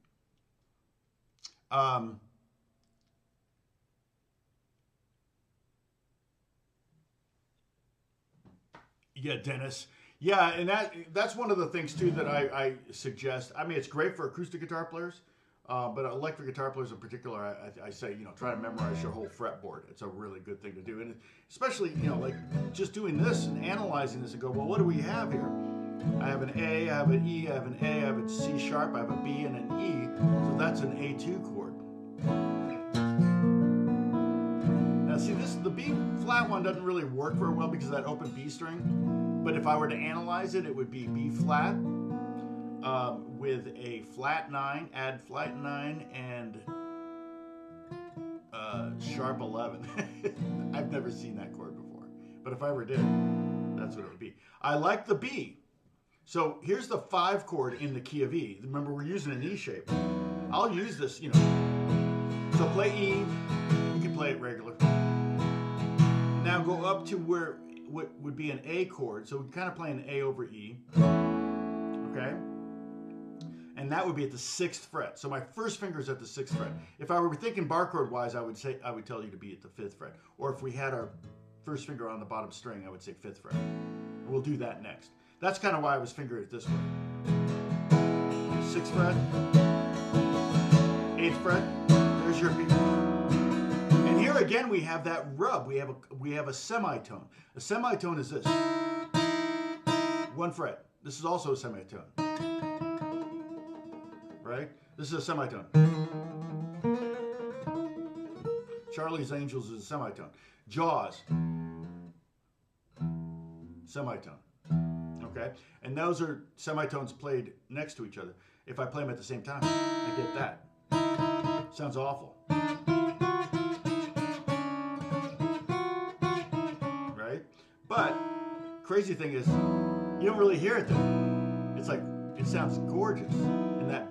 Yeah, Dennis. Yeah, and that's one of the things too that I suggest. I mean, it's great for acoustic guitar players, but electric guitar players in particular, I say, you know, try to memorize your whole fretboard. It's a really good thing to do, and especially, you know, like just doing this and analyzing this and go, well, what do we have here? I have an A, I have an E, I have an A, I have a C sharp, I have a B and an E, so that's an A2 chord. Now see, the B flat one doesn't really work very well because of that open B string, but if I were to analyze it, it would be B flat with a flat 9, add flat 9, and sharp 11. I've never seen that chord before, but if I ever did, that's what it would be. I like the B. So here's the 5 chord in the key of E. Remember, we're using an E shape. I'll use this, you know. So play E. You can play it regular. Now go up to where what would be an A chord. So we kind of play an A over E. Okay? And that would be at the 6th fret. So my first finger is at the 6th fret. If I were thinking bar chord wise, I would tell you to be at the 5th fret. Or if we had our first finger on the bottom string, I would say 5th fret. We'll do that next. That's kind of why I was fingering it this way. 6th fret, 8th fret, there's your B. And here again we have that rub. We have a semitone. A semitone is this. 1 fret. This is also a semitone. Right? This is a semitone. Charlie's Angels is a semitone. Jaws, semitone. Okay? And those are semitones played next to each other. If I play them at the same time, I get that. Sounds awful. Right? But crazy thing is, you don't really hear it though. It's like, it sounds gorgeous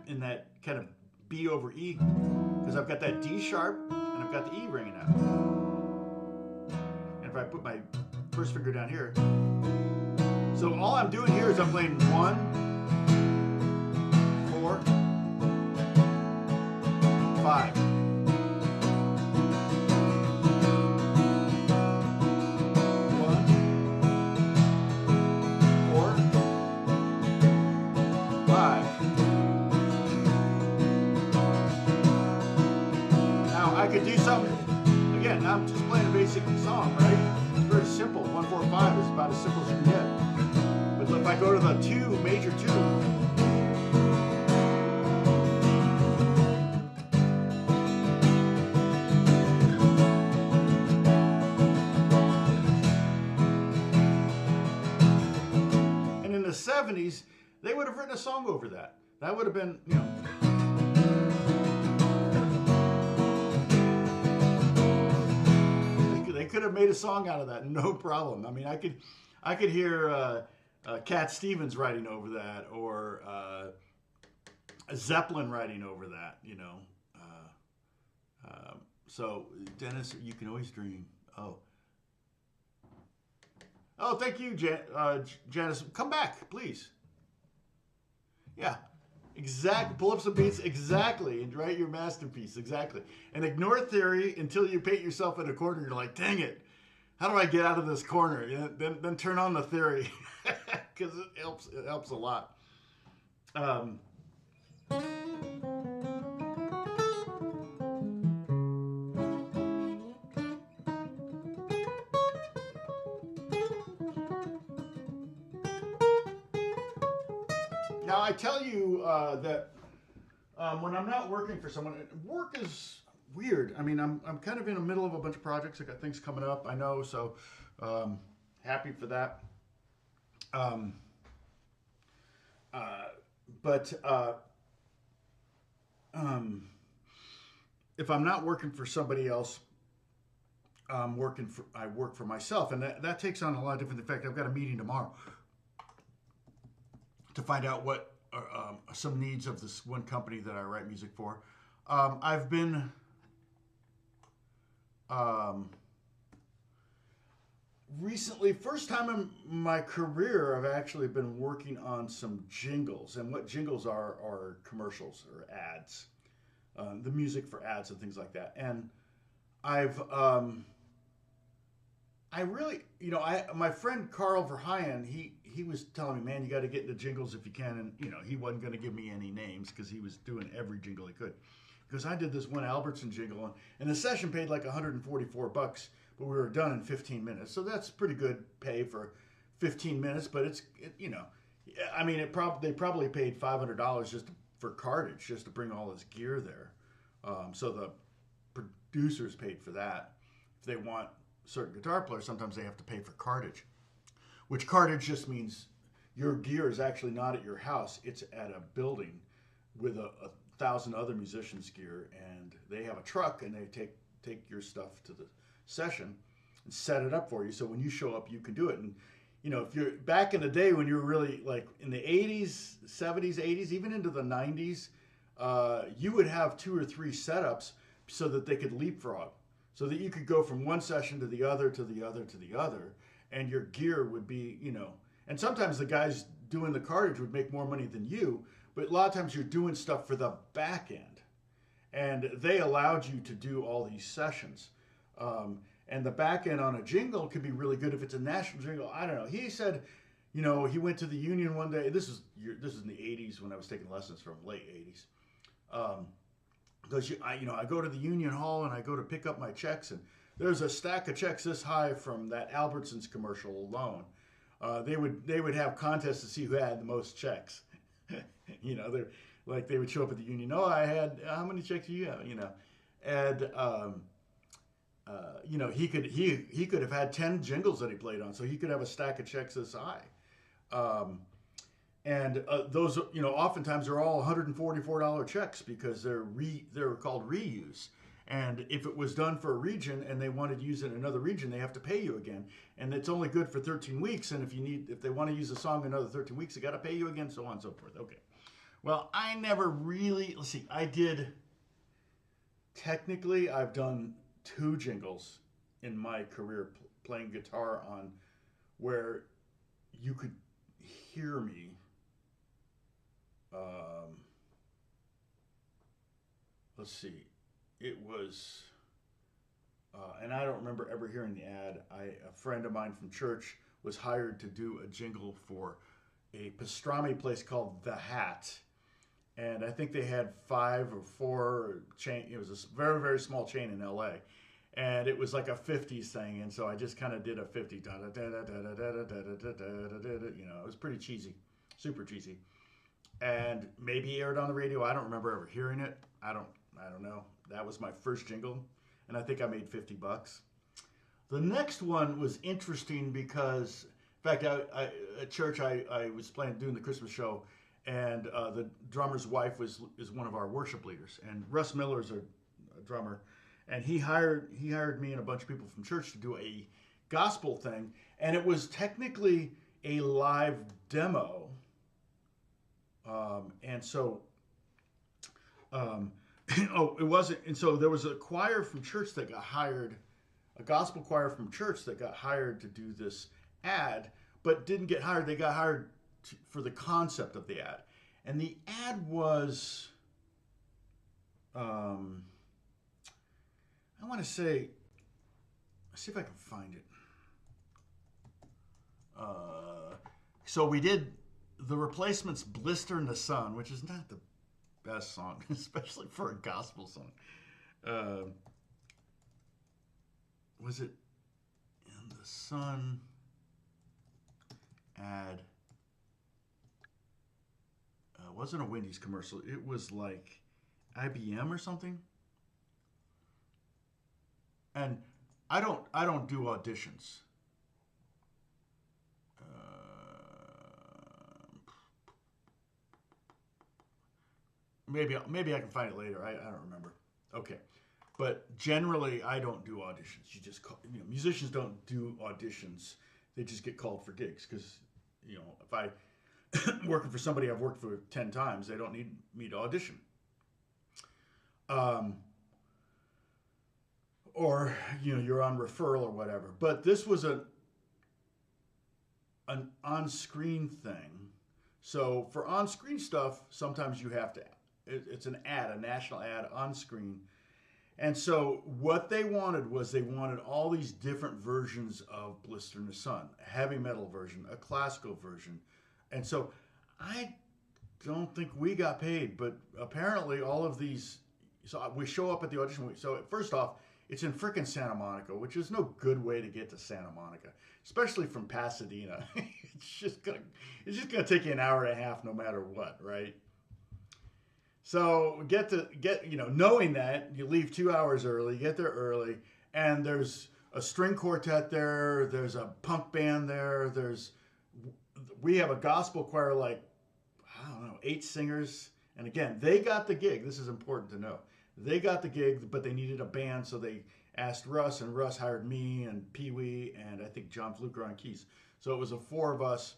in that kind of B over E. Because I've got that D sharp and I've got the E ringing out. And if I put my first finger down here, so all I'm doing here is I'm playing 1, 4, 5. 1, 4, 5. Now I could do something. Again, I'm just playing a basic song, right? It's very simple. 1, 4, 5 is about as simple as you can get. But if I go to the 2, major 2, and in the 70s, they would have written a song over that. That would have been, you know. They could have made a song out of that, no problem. I mean, I could hear Cat Stevens writing over that, or Zeppelin writing over that, you know. So, Dennis, you can always dream. Oh, thank you, Janice. Come back, please. Yeah, exactly. Pull up some beats, exactly, and write your masterpiece, exactly. And ignore theory until you paint yourself in a corner. You're like, dang it, how do I get out of this corner? You know, then turn on the theory, because it helps a lot. Now I tell you that when I'm not working for someone, work is weird. I mean, I'm kind of in the middle of a bunch of projects. I got things coming up, I know, so happy for that. Um, but if I'm not working for somebody else, I work for myself, and that takes on a lot of different. In fact, I've got a meeting tomorrow to find out what some needs of this one company that I write music for. I've been recently, first time in my career, I've actually been working on some jingles, and what jingles are commercials or ads, the music for ads and things like that. And I've I really, my friend Carl Verheyen, he was telling me, man, you got to get into jingles if you can, and he wasn't going to give me any names because he was doing every jingle he could. Because I did this one Albertson jingle, and the session paid like $144, but we were done in 15 minutes, so that's pretty good pay for 15 minutes. But I mean, they probably paid $500 just for cartage, just to bring all his gear there. So the producers paid for that. If they want certain guitar players, sometimes they have to pay for cartage, which cartage just means your gear is actually not at your house, it's at a building with a thousand other musicians' gear, and they have a truck and they take your stuff to the session and set it up for you, so when you show up you can do it. And if you're back in the day when you were really like in the 80s, 70s, 80s, even into the 90s, you would have 2 or 3 setups so that they could leapfrog, so that you could go from one session to the other, to the other, to the other, and your gear would be, and sometimes the guys doing the cartage would make more money than you, but a lot of times you're doing stuff for the back end, and they allowed you to do all these sessions. And the back end on a jingle could be really good if it's a national jingle. I don't know. He said, he went to the union one day. This is in the 80s when I was taking lessons from, late 80s. Because I go to the union hall and I go to pick up my checks, and there's a stack of checks this high from that Albertsons commercial alone. They would have contests to see who had the most checks. They're like, they would show up at the union. Oh, I had, how many checks do you have? And he could have had 10 jingles that he played on, so he could have a stack of checks this high. And those, oftentimes they're all $144 checks because they're called reuse. And if it was done for a region and they wanted to use it in another region, they have to pay you again. And it's only good for 13 weeks. And if they want to use a song another 13 weeks, they got to pay you again, so on and so forth. Okay. Well, I never really, technically I've done 2 jingles in my career playing guitar on where you could hear me. Let's see. It was, and I don't remember ever hearing the ad. A friend of mine from church was hired to do a jingle for a pastrami place called The Hat. And I think they had 5 or 4 chain. It was a very, very small chain in LA. And it was like a 50s thing. And so I just kind of did a 50. It was pretty cheesy, super cheesy. And maybe aired on the radio. I don't remember ever hearing it. I don't know. That was my first jingle, and I think I made $50. The next one was interesting because, in fact, at church I was doing the Christmas show, and the drummer's wife is one of our worship leaders, and Russ Miller's a drummer, and he hired me and a bunch of people from church to do a gospel thing, and it was technically a live demo. And so, it wasn't, and so there was a choir from church that got hired, a gospel choir from church that got hired to do this ad, but didn't get hired. They got hired for the concept of the ad. And the ad was, I want to say, let's see if I can find it. So we did The Replacement's Blister in the Sun, which is not the best song, especially for a gospel song. Was it In the Sun ad? it wasn't a Wendy's commercial. It was like IBM or something. And I don't do auditions. Maybe I can find it later. I don't remember. Okay, but generally I don't do auditions. You just call, musicians don't do auditions. They just get called for gigs because if I working for somebody I've worked for 10 times, they don't need me to audition. Or you're on referral or whatever. But this was an on-screen thing. So for on-screen stuff, sometimes you have to. It's an ad, a national ad on screen. And so what they wanted was they wanted all these different versions of Blister in the Sun, a heavy metal version, a classical version. And so I don't think we got paid, but apparently all of these, so we show up at the audition. So first off, it's in frickin' Santa Monica, which is no good way to get to Santa Monica, especially from Pasadena. It's just gonna take you an hour and a half no matter what, right? So knowing that, you leave 2 hours early, you get there early, and there's a string quartet there, there's a punk band there, we have a gospel choir, like, I don't know, 8 singers. And again, they got the gig. This is important to know. They got the gig, but they needed a band, so they asked Russ, and Russ hired me and Pee Wee and I think John Fluker on keys. So it was the 4 of us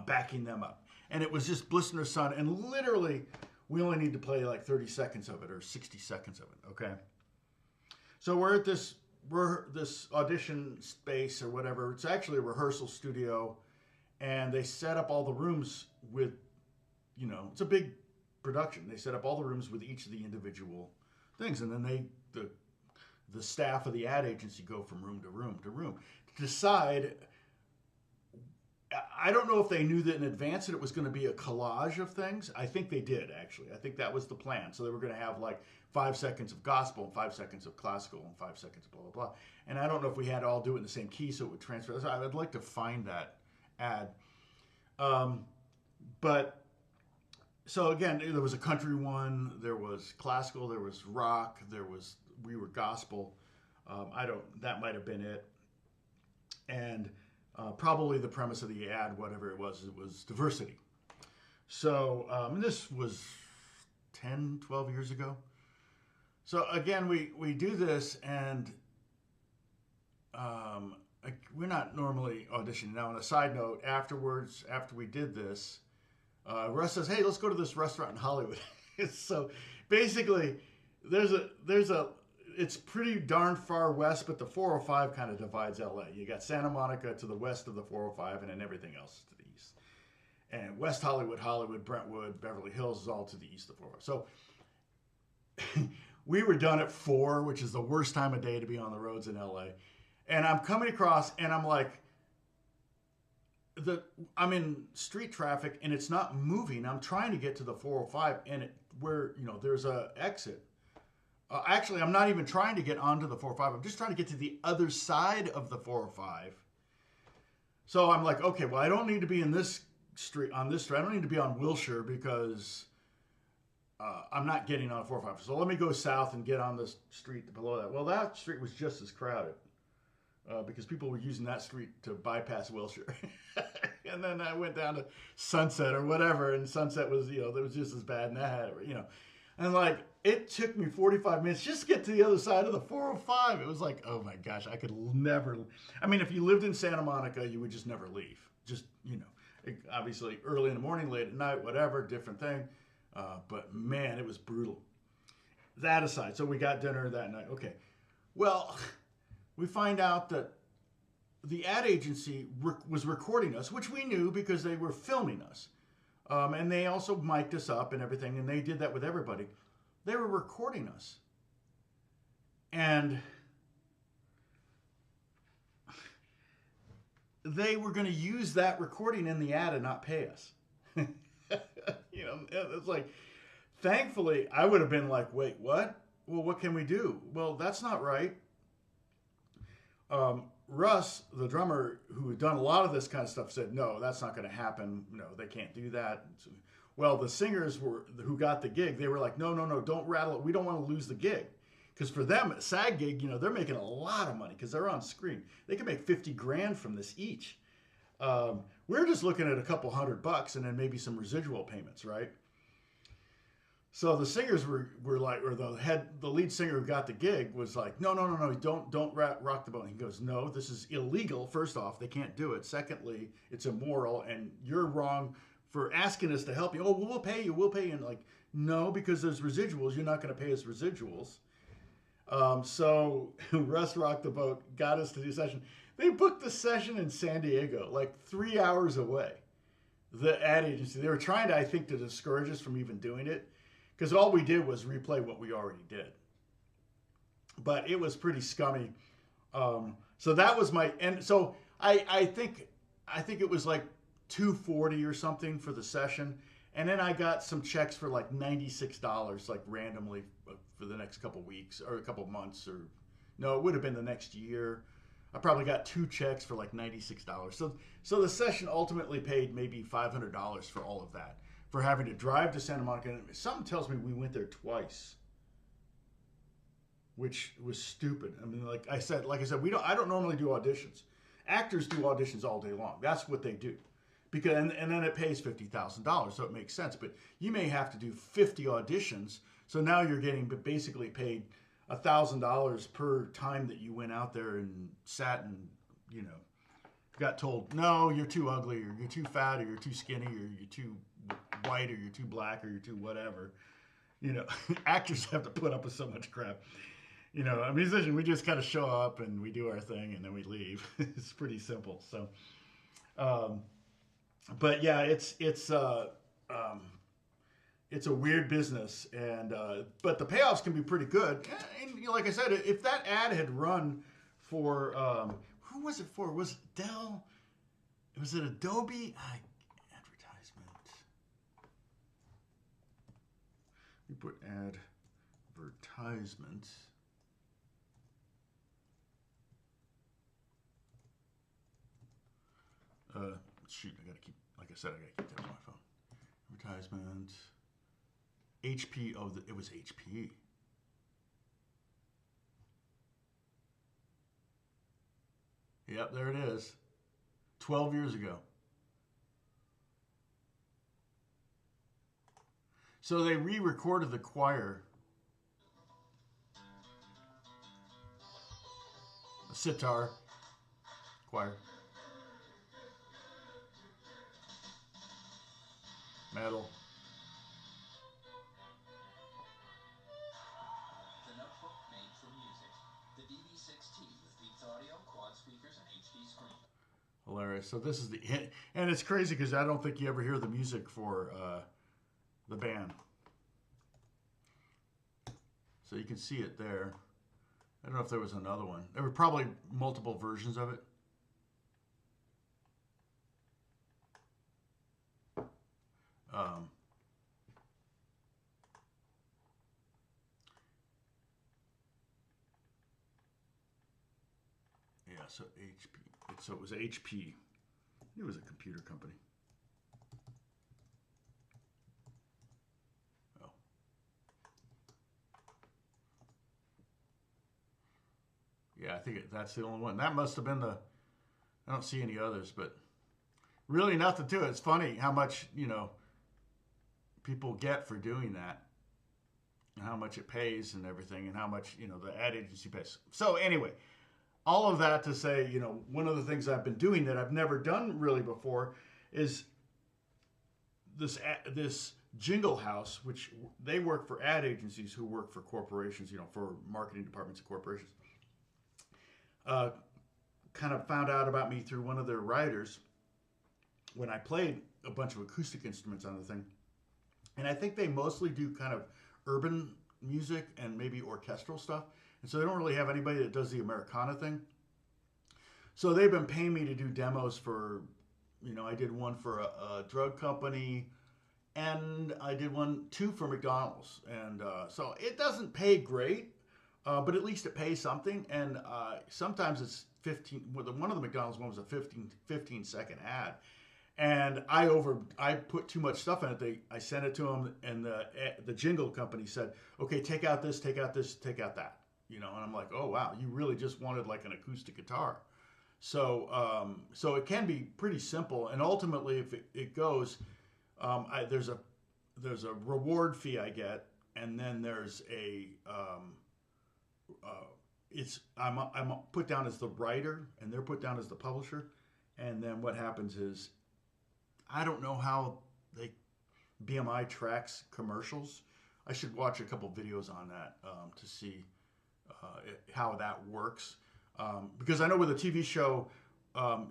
backing them up. And it was just Blister in the Sun, and literally we only need to play like 30 seconds of it or 60 seconds of it, okay? So we're at this audition space or whatever. It's actually a rehearsal studio, and they set up all the rooms with, it's a big production. They set up all the rooms with each of the individual things, and then the staff of the ad agency go from room to room to room to decide. I don't know if they knew that in advance that it was going to be a collage of things. I think they did, actually. I think that was the plan. So they were going to have like 5 seconds of gospel and 5 seconds of classical and 5 seconds of blah, blah, blah. And I don't know if we had to all do it in the same key so it would transfer. So I'd like to find that ad. But so again, there was a country one, there was classical, there was rock, we were gospel. That might have been it. And probably the premise of the ad, whatever it was diversity. So this was 10, 12 years ago. So again, we do this, and we're not normally auditioning. Now, on a side note, afterwards, after we did this, Russ says, "Hey, let's go to this restaurant in Hollywood." So basically, it's pretty darn far west, but the 405 kind of divides LA. You got Santa Monica to the west of the 405, and then everything else to the east. And West Hollywood, Brentwood, Beverly Hills is all to the east of 405. So we were done at 4, which is the worst time of day to be on the roads in LA. And I'm coming across, and I'm like, I'm in street traffic, and it's not moving. I'm trying to get to the 405, and there's a exit. Actually, I'm not even trying to get onto the 405. I'm just trying to get to the other side of the 405. So I'm like, okay, well, I don't need to be on this street. I don't need to be on Wilshire because I'm not getting on 405. So let me go south and get on the street below that. Well, that street was just as crowded because people were using that street to bypass Wilshire. And then I went down to Sunset or whatever, and Sunset was, that was just as bad, and that had it, And like, it took me 45 minutes just to get to the other side of the 405. It was like, oh my gosh, I could never. I mean, if you lived in Santa Monica, you would just never leave. Just, obviously early in the morning, late at night, whatever, different thing. But man, it was brutal. That aside, so we got dinner that night. Okay. Well, we find out that the ad agency was recording us, which we knew because they were filming us. And they also mic'd us up and everything, and they did that with everybody. They were recording us. And they were going to use that recording in the ad and not pay us. It's like, thankfully, I would have been like, wait, what? Well, what can we do? Well, that's not right. Russ, the drummer who had done a lot of this kind of stuff, said, no, that's not going to happen. No, they can't do that. So, Well, the singers who got the gig, they were like, no, no, no, don't rattle it. We don't want to lose the gig. Because for them, SAG gig, they're making a lot of money because they're on screen. They can make 50 grand from this each. We're just looking at a couple $100 and then maybe some residual payments, right? So the singers were like, or the lead singer who got the gig was like, no, no, no, no, don't rock the boat. And he goes, no, this is illegal. First off, they can't do it. Secondly, it's immoral, and you're wrong for asking us to help you. Oh, we'll pay you. And like, no, because there's residuals. You're not going to pay us residuals. So Russ rocked the boat, got us to do a session. They booked the session in San Diego, like 3 hours away. The ad agency, they were trying to, I think, to discourage us from even doing it. Because all we did was replay what we already did. But it was pretty scummy. So that was and so I think it was like $240 or something for the session. And then I got some checks for like $96, like randomly for the next couple weeks or a couple months, or no, it would have been the next year. I probably got 2 checks for like $96. So the session ultimately paid maybe $500 for all of that, for having to drive to Santa Monica. And something tells me we went there twice, which was stupid. I mean, like I said, I don't normally do auditions. Actors do auditions all day long. That's what they do. Because and then it pays $50,000, so it makes sense. But you may have to do 50 auditions, so now you're getting basically paid $1,000 per time that you went out there and sat and got told, no, you're too ugly, or you're too fat, or you're too skinny, or you're too white, or you're too black, or you're too whatever. Actors have to put up with so much crap. A musician, we just kind of show up and we do our thing and then we leave. It's pretty simple. So, but yeah, it's a weird business, and but the payoffs can be pretty good. And like I said, if that ad had run for who was it for? Was it Dell? Was it Adobe? Advertisement. We put advertisement. Shoot, I gotta keep. Like I said, I gotta keep that on my phone. Advertisement. HP. Oh, it was HP. Yep, there it is. 12 years ago. So they re-recorded the choir. A sitar. Choir. Metal. The notebook made for music. The DD6T with Beats audio, quad speakers, and HD screen. Hilarious. So this is the hit. And it's crazy because I don't think you ever hear the music for the band. So you can see it there. I don't know if there was another one. There were probably multiple versions of it. Yeah, so HP. So it was HP. It was a computer company. Oh. Yeah, I think that's the only one. That must have been the... I don't see any others, but really nothing to it. It's funny how much, people get for doing that, and how much it pays and everything, and how much, the ad agency pays. So anyway, all of that to say, one of the things I've been doing that I've never done really before is this Jingle House, which they work for ad agencies who work for corporations, for marketing departments of corporations. Kind of found out about me through one of their writers when I played a bunch of acoustic instruments on the thing. And I think they mostly do kind of urban music and maybe orchestral stuff. And so they don't really have anybody that does the Americana thing. So they've been paying me to do demos for, I did one for a drug company, and I did 2 for McDonald's. And so it doesn't pay great, but at least it pays something. And sometimes it's 15, one of the McDonald's one was a 15-second ad. And I put too much stuff in it. I sent it to them, and the jingle company said, okay, take out this, take out this, take out that. You know, and I'm like, oh wow, you really just wanted like an acoustic guitar. So it can be pretty simple, and ultimately, if it goes, there's a reward fee I get, and then there's I'm put down as the writer, and they're put down as the publisher, and then what happens is, I don't know how BMI tracks commercials. I should watch a couple videos on that to see how that works. Because I know with a TV show,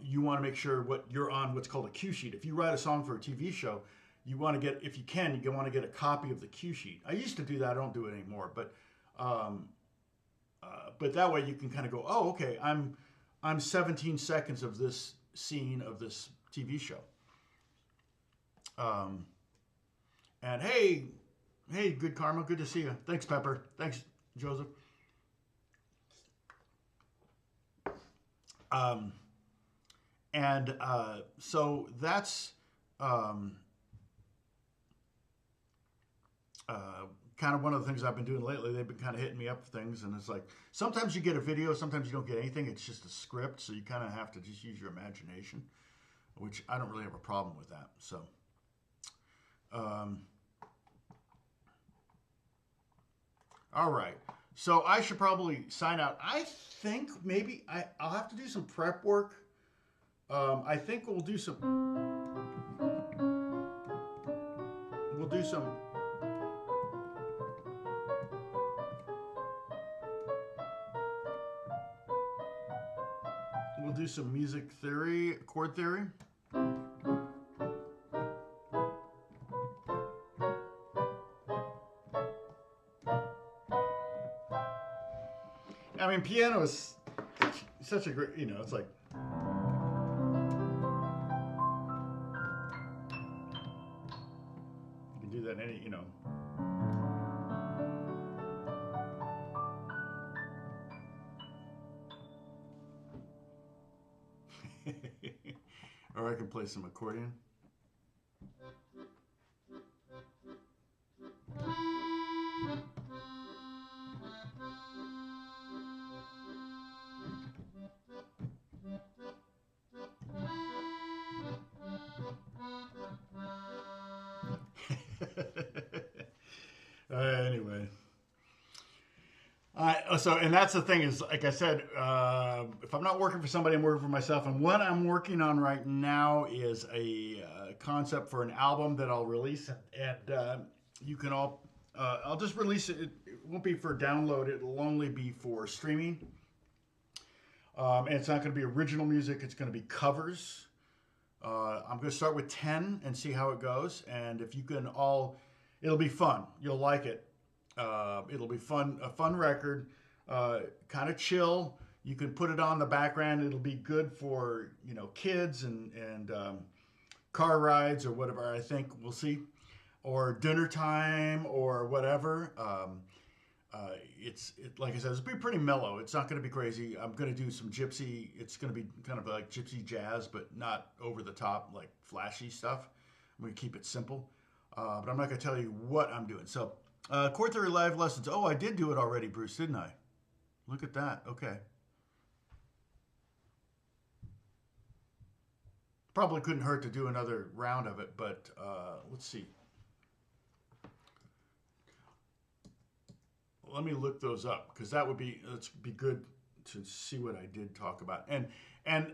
you want to make sure you're on what's called a cue sheet. If you write a song for a TV show, you want to get, if you can, you want to get a copy of the cue sheet. I used to do that. I don't do it anymore. But that way you can kind of go, oh, okay, I'm 17 seconds of this scene of this TV show. And hey, Good Karma, good to see you. Thanks, Pepper. Thanks, Joseph. So that's kind of one of the things I've been doing lately. They've been kind of hitting me up for things, and it's like sometimes you get a video, sometimes you don't get anything. It's just a script, so you kind of have to just use your imagination, which I don't really have a problem with that. So, all right. So I should probably sign out. I think maybe I'll have to do some prep work. I think we'll do some. We'll do some music theory, chord theory. I mean, piano is such a great, it's like. You can do that in any, Or I can play some accordion. Anyway. And that's the thing is, like I said, if I'm not working for somebody, I'm working for myself. And what I'm working on right now is a concept for an album that I'll release, and you can all. I'll just release it. It won't be for download. It'll only be for streaming. And it's not going to be original music. It's going to be covers. I'm going to start with 10 and see how it goes. And if you can all, it'll be fun. You'll like it. It'll be fun, a fun record, kind of chill. You can put it on the background. It'll be good for, kids and car rides or whatever. I think we'll see, or dinner time or whatever. Like I said, it's be pretty mellow. It's not going to be crazy. I'm going to do some gypsy. It's going to be kind of like gypsy jazz, but not over the top, like flashy stuff. I'm going to keep it simple, but I'm not going to tell you what I'm doing. So. Chord theory live lessons. Oh, I did do it already, Bruce, didn't I? Look at that. Okay. Probably couldn't hurt to do another round of it, but let's see. Let me look those up, because that'd be good to see what I did talk about. And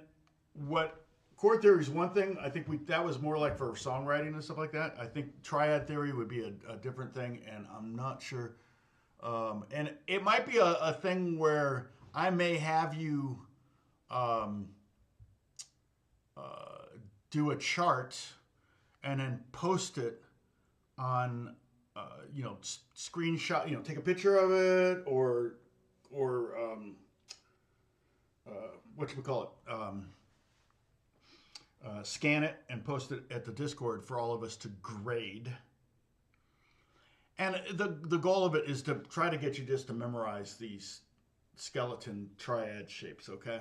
what chord theory is one thing. I think that was more like for songwriting and stuff like that. I think triad theory would be a different thing, and I'm not sure. And it might be a thing where I may have you do a chart and then post it on, screenshot, take a picture of it, or whatchamacallit, scan it and post it at the Discord for all of us to grade. And the goal of it is to try to get you just to memorize these skeleton triad shapes, okay?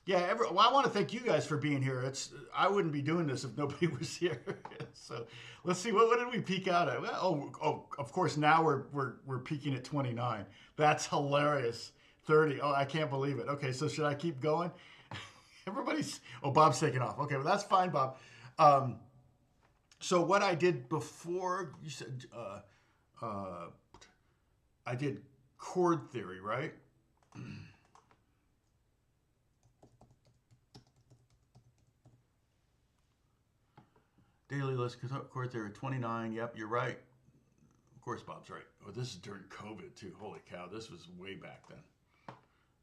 Yeah, well, I want to thank you guys for being here. I wouldn't be doing this if nobody was here. So let's see, what did we peak out at? Of course, now we're peaking at 29. That's hilarious. 30. Oh, I can't believe it. Okay, so should I keep going? Bob's taking off. Okay, well that's fine, Bob. Um, so what I did before, you said I did chord theory, right? Daily list, chord theory, 29. Yep, you're right. Of course, Bob's right. Oh, this is during COVID, too. Holy cow, this was way back then.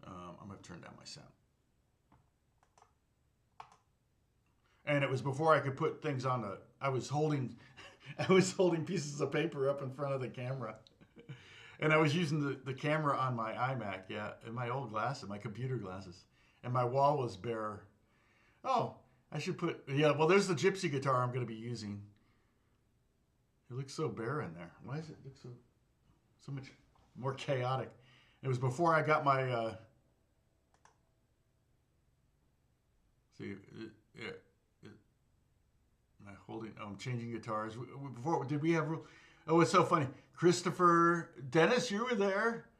I'm going to turn down my sound. And it was before I could put things on the... I was holding pieces of paper up in front of the camera. And I was using the camera on my iMac, yeah, and my old glasses, my computer glasses. And my wall was bare. Oh, I should put... Yeah, well, there's the gypsy guitar I'm going to be using. It looks so bare in there. Why does it look so much more chaotic? It was before I got my... see, yeah. Am I holding... Oh, I'm changing guitars. Before, did we have... Oh, it's so funny. Christopher... Dennis, you were there.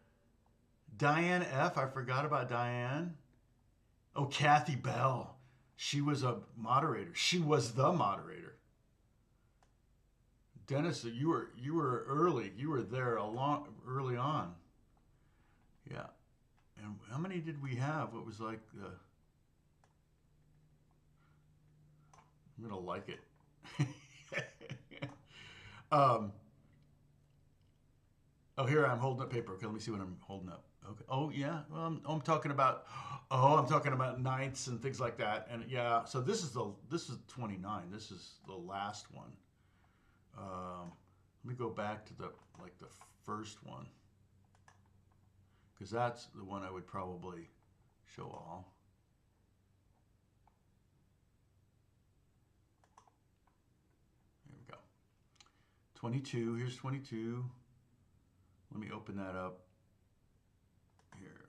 Diane F. I forgot about Diane. Oh, Kathy Bell. She was a moderator. She was the moderator. Dennis, you were early. You were there early on. Yeah. And how many did we have? It was like the... I'm gonna like it. Oh, here I'm holding up paper. Okay, let me see what I'm holding up. Okay. Oh yeah. Well, I'm talking about. Oh, I'm talking about ninths and things like that. And yeah. So this is 29. This is the last one. Let me go back to the first one, because that's the one I would probably show all. There we go. 22. Here's 22. Let me open that up here.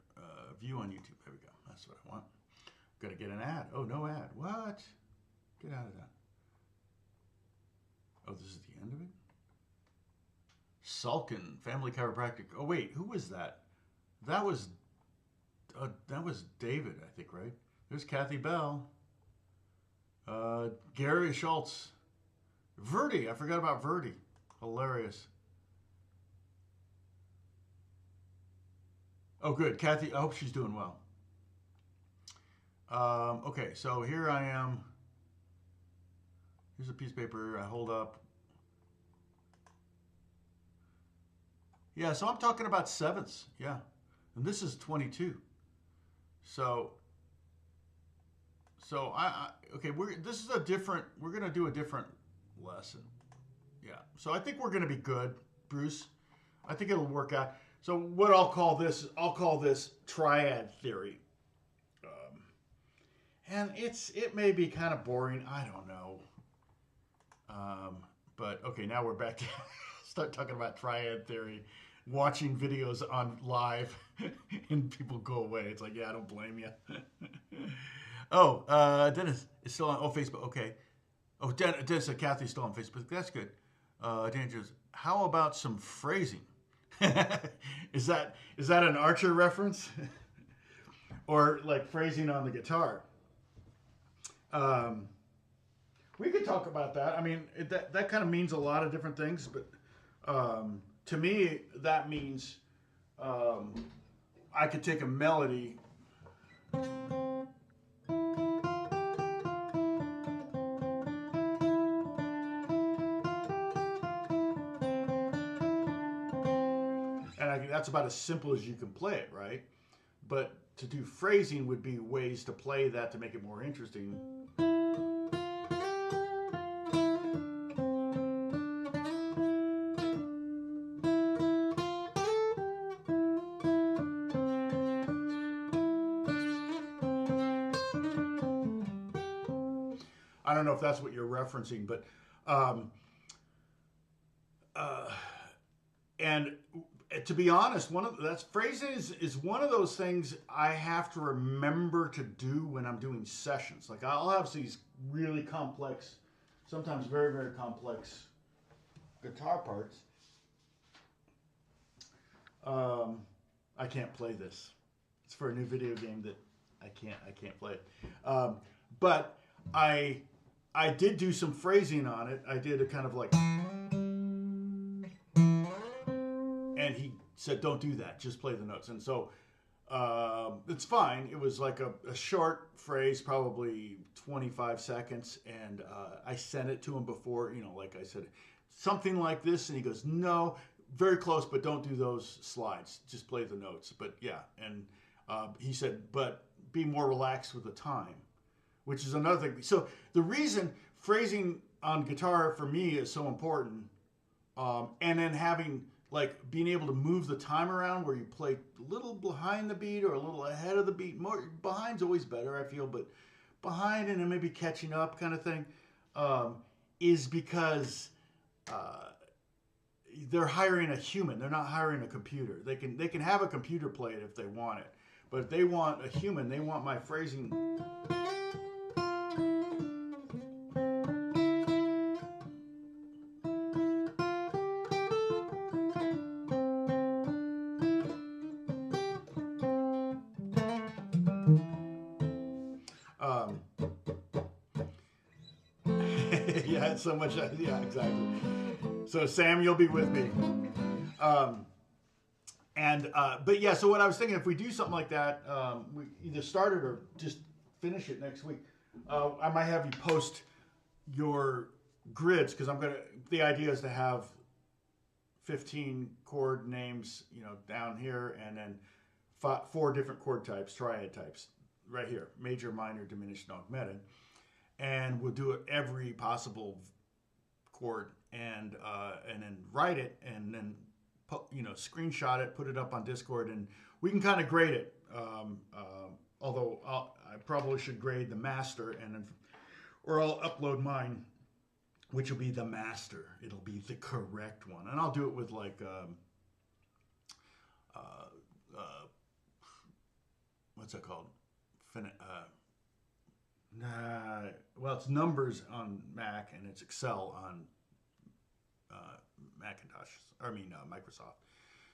View on YouTube. There we go. That's what I want. Got to get an ad. Oh, no ad. What? Get out of that. Oh, this is the end of it? Sulkin, Family Chiropractic. Oh, wait. Who was that? That was David, I think, right? There's Kathy Bell. Gary Schultz. Verdi. I forgot about Verdi. Hilarious. Oh, good. Kathy, I hope she's doing well. Okay, so here I am. Here's a piece of paper I hold up. Yeah, so I'm talking about sevenths. Yeah. And this is 22. So okay, we're going to do a different lesson. Yeah. So I think we're going to be good, Bruce. I think it'll work out. So what I'll call this triad theory. And it may be kind of boring. I don't know. But okay, now we're back to start talking about triad theory, watching videos on live, and people go away. It's like, yeah, I don't blame you. Oh, Dennis is still on Facebook. Okay. Oh, Dennis said Kathy's still on Facebook. That's good. Dan says, how about some phrasing? Is that an Archer reference? Or like phrasing on the guitar? We could talk about that. I mean, that kind of means a lot of different things, but to me, that means I could take a melody and that's about as simple as you can play it, right? But to do phrasing would be ways to play that to make it more interesting. I don't know if that's what you're referencing, but and To be honest, that's phrasing is one of those things I have to remember to do when I'm doing sessions. Like I'll have these really complex, sometimes very very complex guitar parts. I can't play this. It's for a new video game that I can't play it. But I did do some phrasing on it. I did a kind of like. And he said, "Don't do that. Just play the notes." And so it's fine. It was like a short phrase, probably 25 seconds. And I sent it to him before, like I said, something like this. And he goes, "No, very close, but don't do those slides. Just play the notes." But yeah. And he said, "But be more relaxed with the time," which is another thing. So the reason phrasing on guitar for me is so important, and then having being able to move the time around where you play a little behind the beat or a little ahead of the beat. More behind's always better, I feel, but behind and then maybe catching up kind of thing, is because they're hiring a human. They're not hiring a computer. They can have a computer play it if they want it, but if they want a human, they want my phrasing. Yeah, so much. Yeah, exactly. So Sam, you'll be with me. But yeah, so what I was thinking, if we do something like that, we either start it or just finish it next week. I might have you post your grids because the idea is to have 15 chord names, down here, and then 4 different chord types, triad types, right here: major, minor, diminished, and augmented. And we'll do it every possible chord, and then write it, and then screenshot it, put it up on Discord, and we can kind of grade it. Although I probably should grade the master, or I'll upload mine, which will be the master. It'll be the correct one, and I'll do it with what's that called? Well, it's numbers on Mac and it's Excel on Microsoft.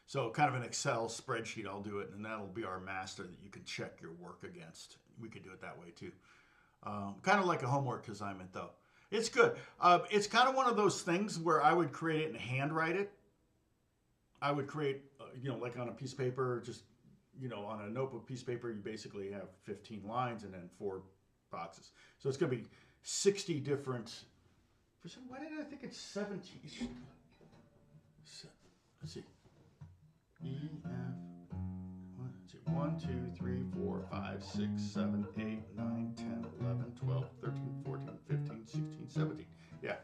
So kind of an Excel spreadsheet, I'll do it, and that'll be our master that you can check your work against. We could do it that way too. Kind of like a homework assignment though. It's good. It's kind of one of those things where I would create it and handwrite it. I would create, like on a piece of paper, just, on a notebook piece of paper, you basically have 15 lines and then 4 boxes. So it's going to be 60 different. Why did I think it's 17? Let's see. E, F. 1, 2, 3, 4, 5, 6, 7, 8, 9, 10, 11, 12, 13, 14, 15, 16, 17. Yeah.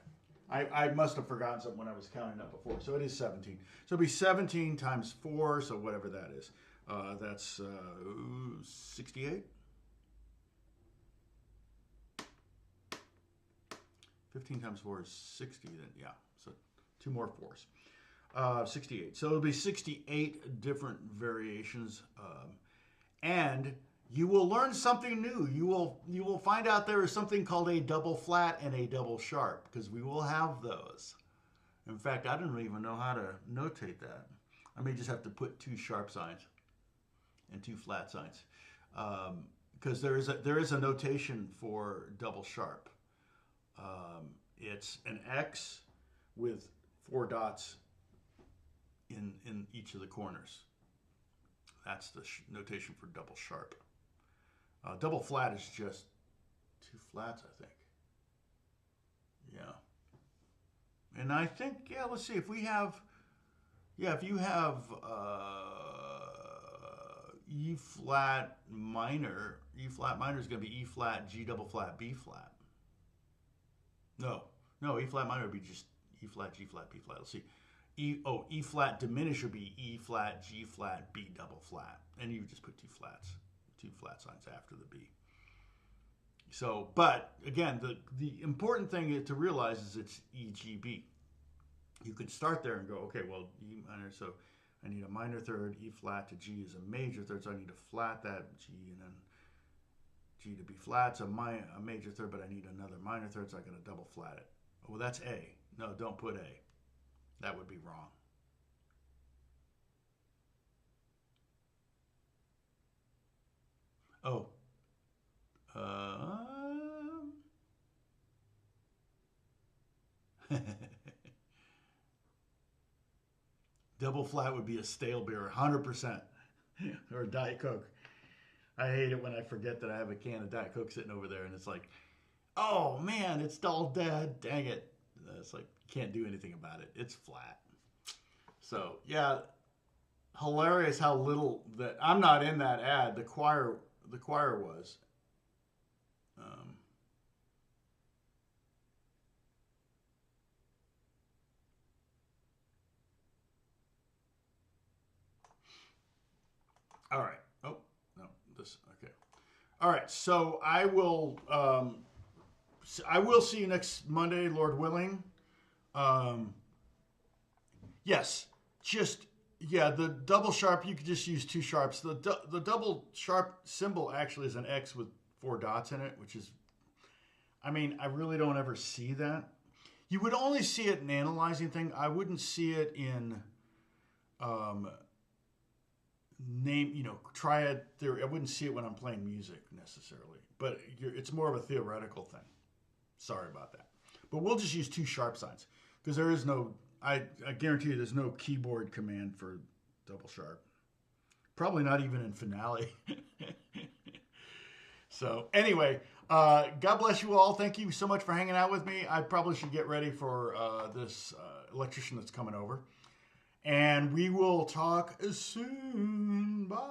I must have forgotten something when I was counting up before. So it is 17. So it'll be 17 times 4, so whatever that is. That's 68. 15 times 4 is 60, then, yeah. So 2 more 4s. 68. So it'll be 68 different variations. And you will learn something new. You will find out there is something called a double flat and a double sharp, because we will have those. In fact, I don't even know how to notate that. I may just have to put 2 sharp signs and 2 flat signs, because there is a notation for double sharp. It's an X with 4 dots in each of the corners. That's the notation for double sharp. Double flat is just 2 flats, I think. Yeah. And I think, yeah, let's see, if you have E flat minor is going to be E flat, G double flat, B flat. No, E flat minor would be just E flat, G flat, B flat. Let's see. E flat diminished would be E flat, G flat, B double flat. And you just put 2 flat signs after the B. So, but again, the important thing to realize is it's E, G, B. You could start there and go, okay, well, E minor, so I need a minor third, E flat to G is a major third, so I need to flat that G and then G to B flat, so a major third, but I need another minor third, so I gotta double flat it. Oh, well, that's A. No, don't put A. That would be wrong. Oh. Double flat would be a stale beer, 100%. Or a Diet Coke. I hate it when I forget that I have a can of Diet Coke sitting over there and it's like, oh man, it's all dead. Dang it. It's like, can't do anything about it. It's flat. So, yeah, hilarious how little that I'm not in that ad. The choir was. All right. Oh, no, this, okay. All right. So I will see you next Monday, Lord willing. Yes, just, yeah, the double sharp, you could just use two sharps. The double sharp symbol actually is an X with 4 dots in it, which is, I mean, I really don't ever see that. You would only see it in analyzing thing. I wouldn't see it in triad theory. I wouldn't see it when I'm playing music necessarily, but it's more of a theoretical thing. Sorry about that. But we'll just use 2 sharp signs because there is no, I guarantee you there's no keyboard command for double sharp. Probably not even in Finale. So anyway, God bless you all. Thank you so much for hanging out with me. I probably should get ready for this electrician that's coming over. And we will talk soon. Bye.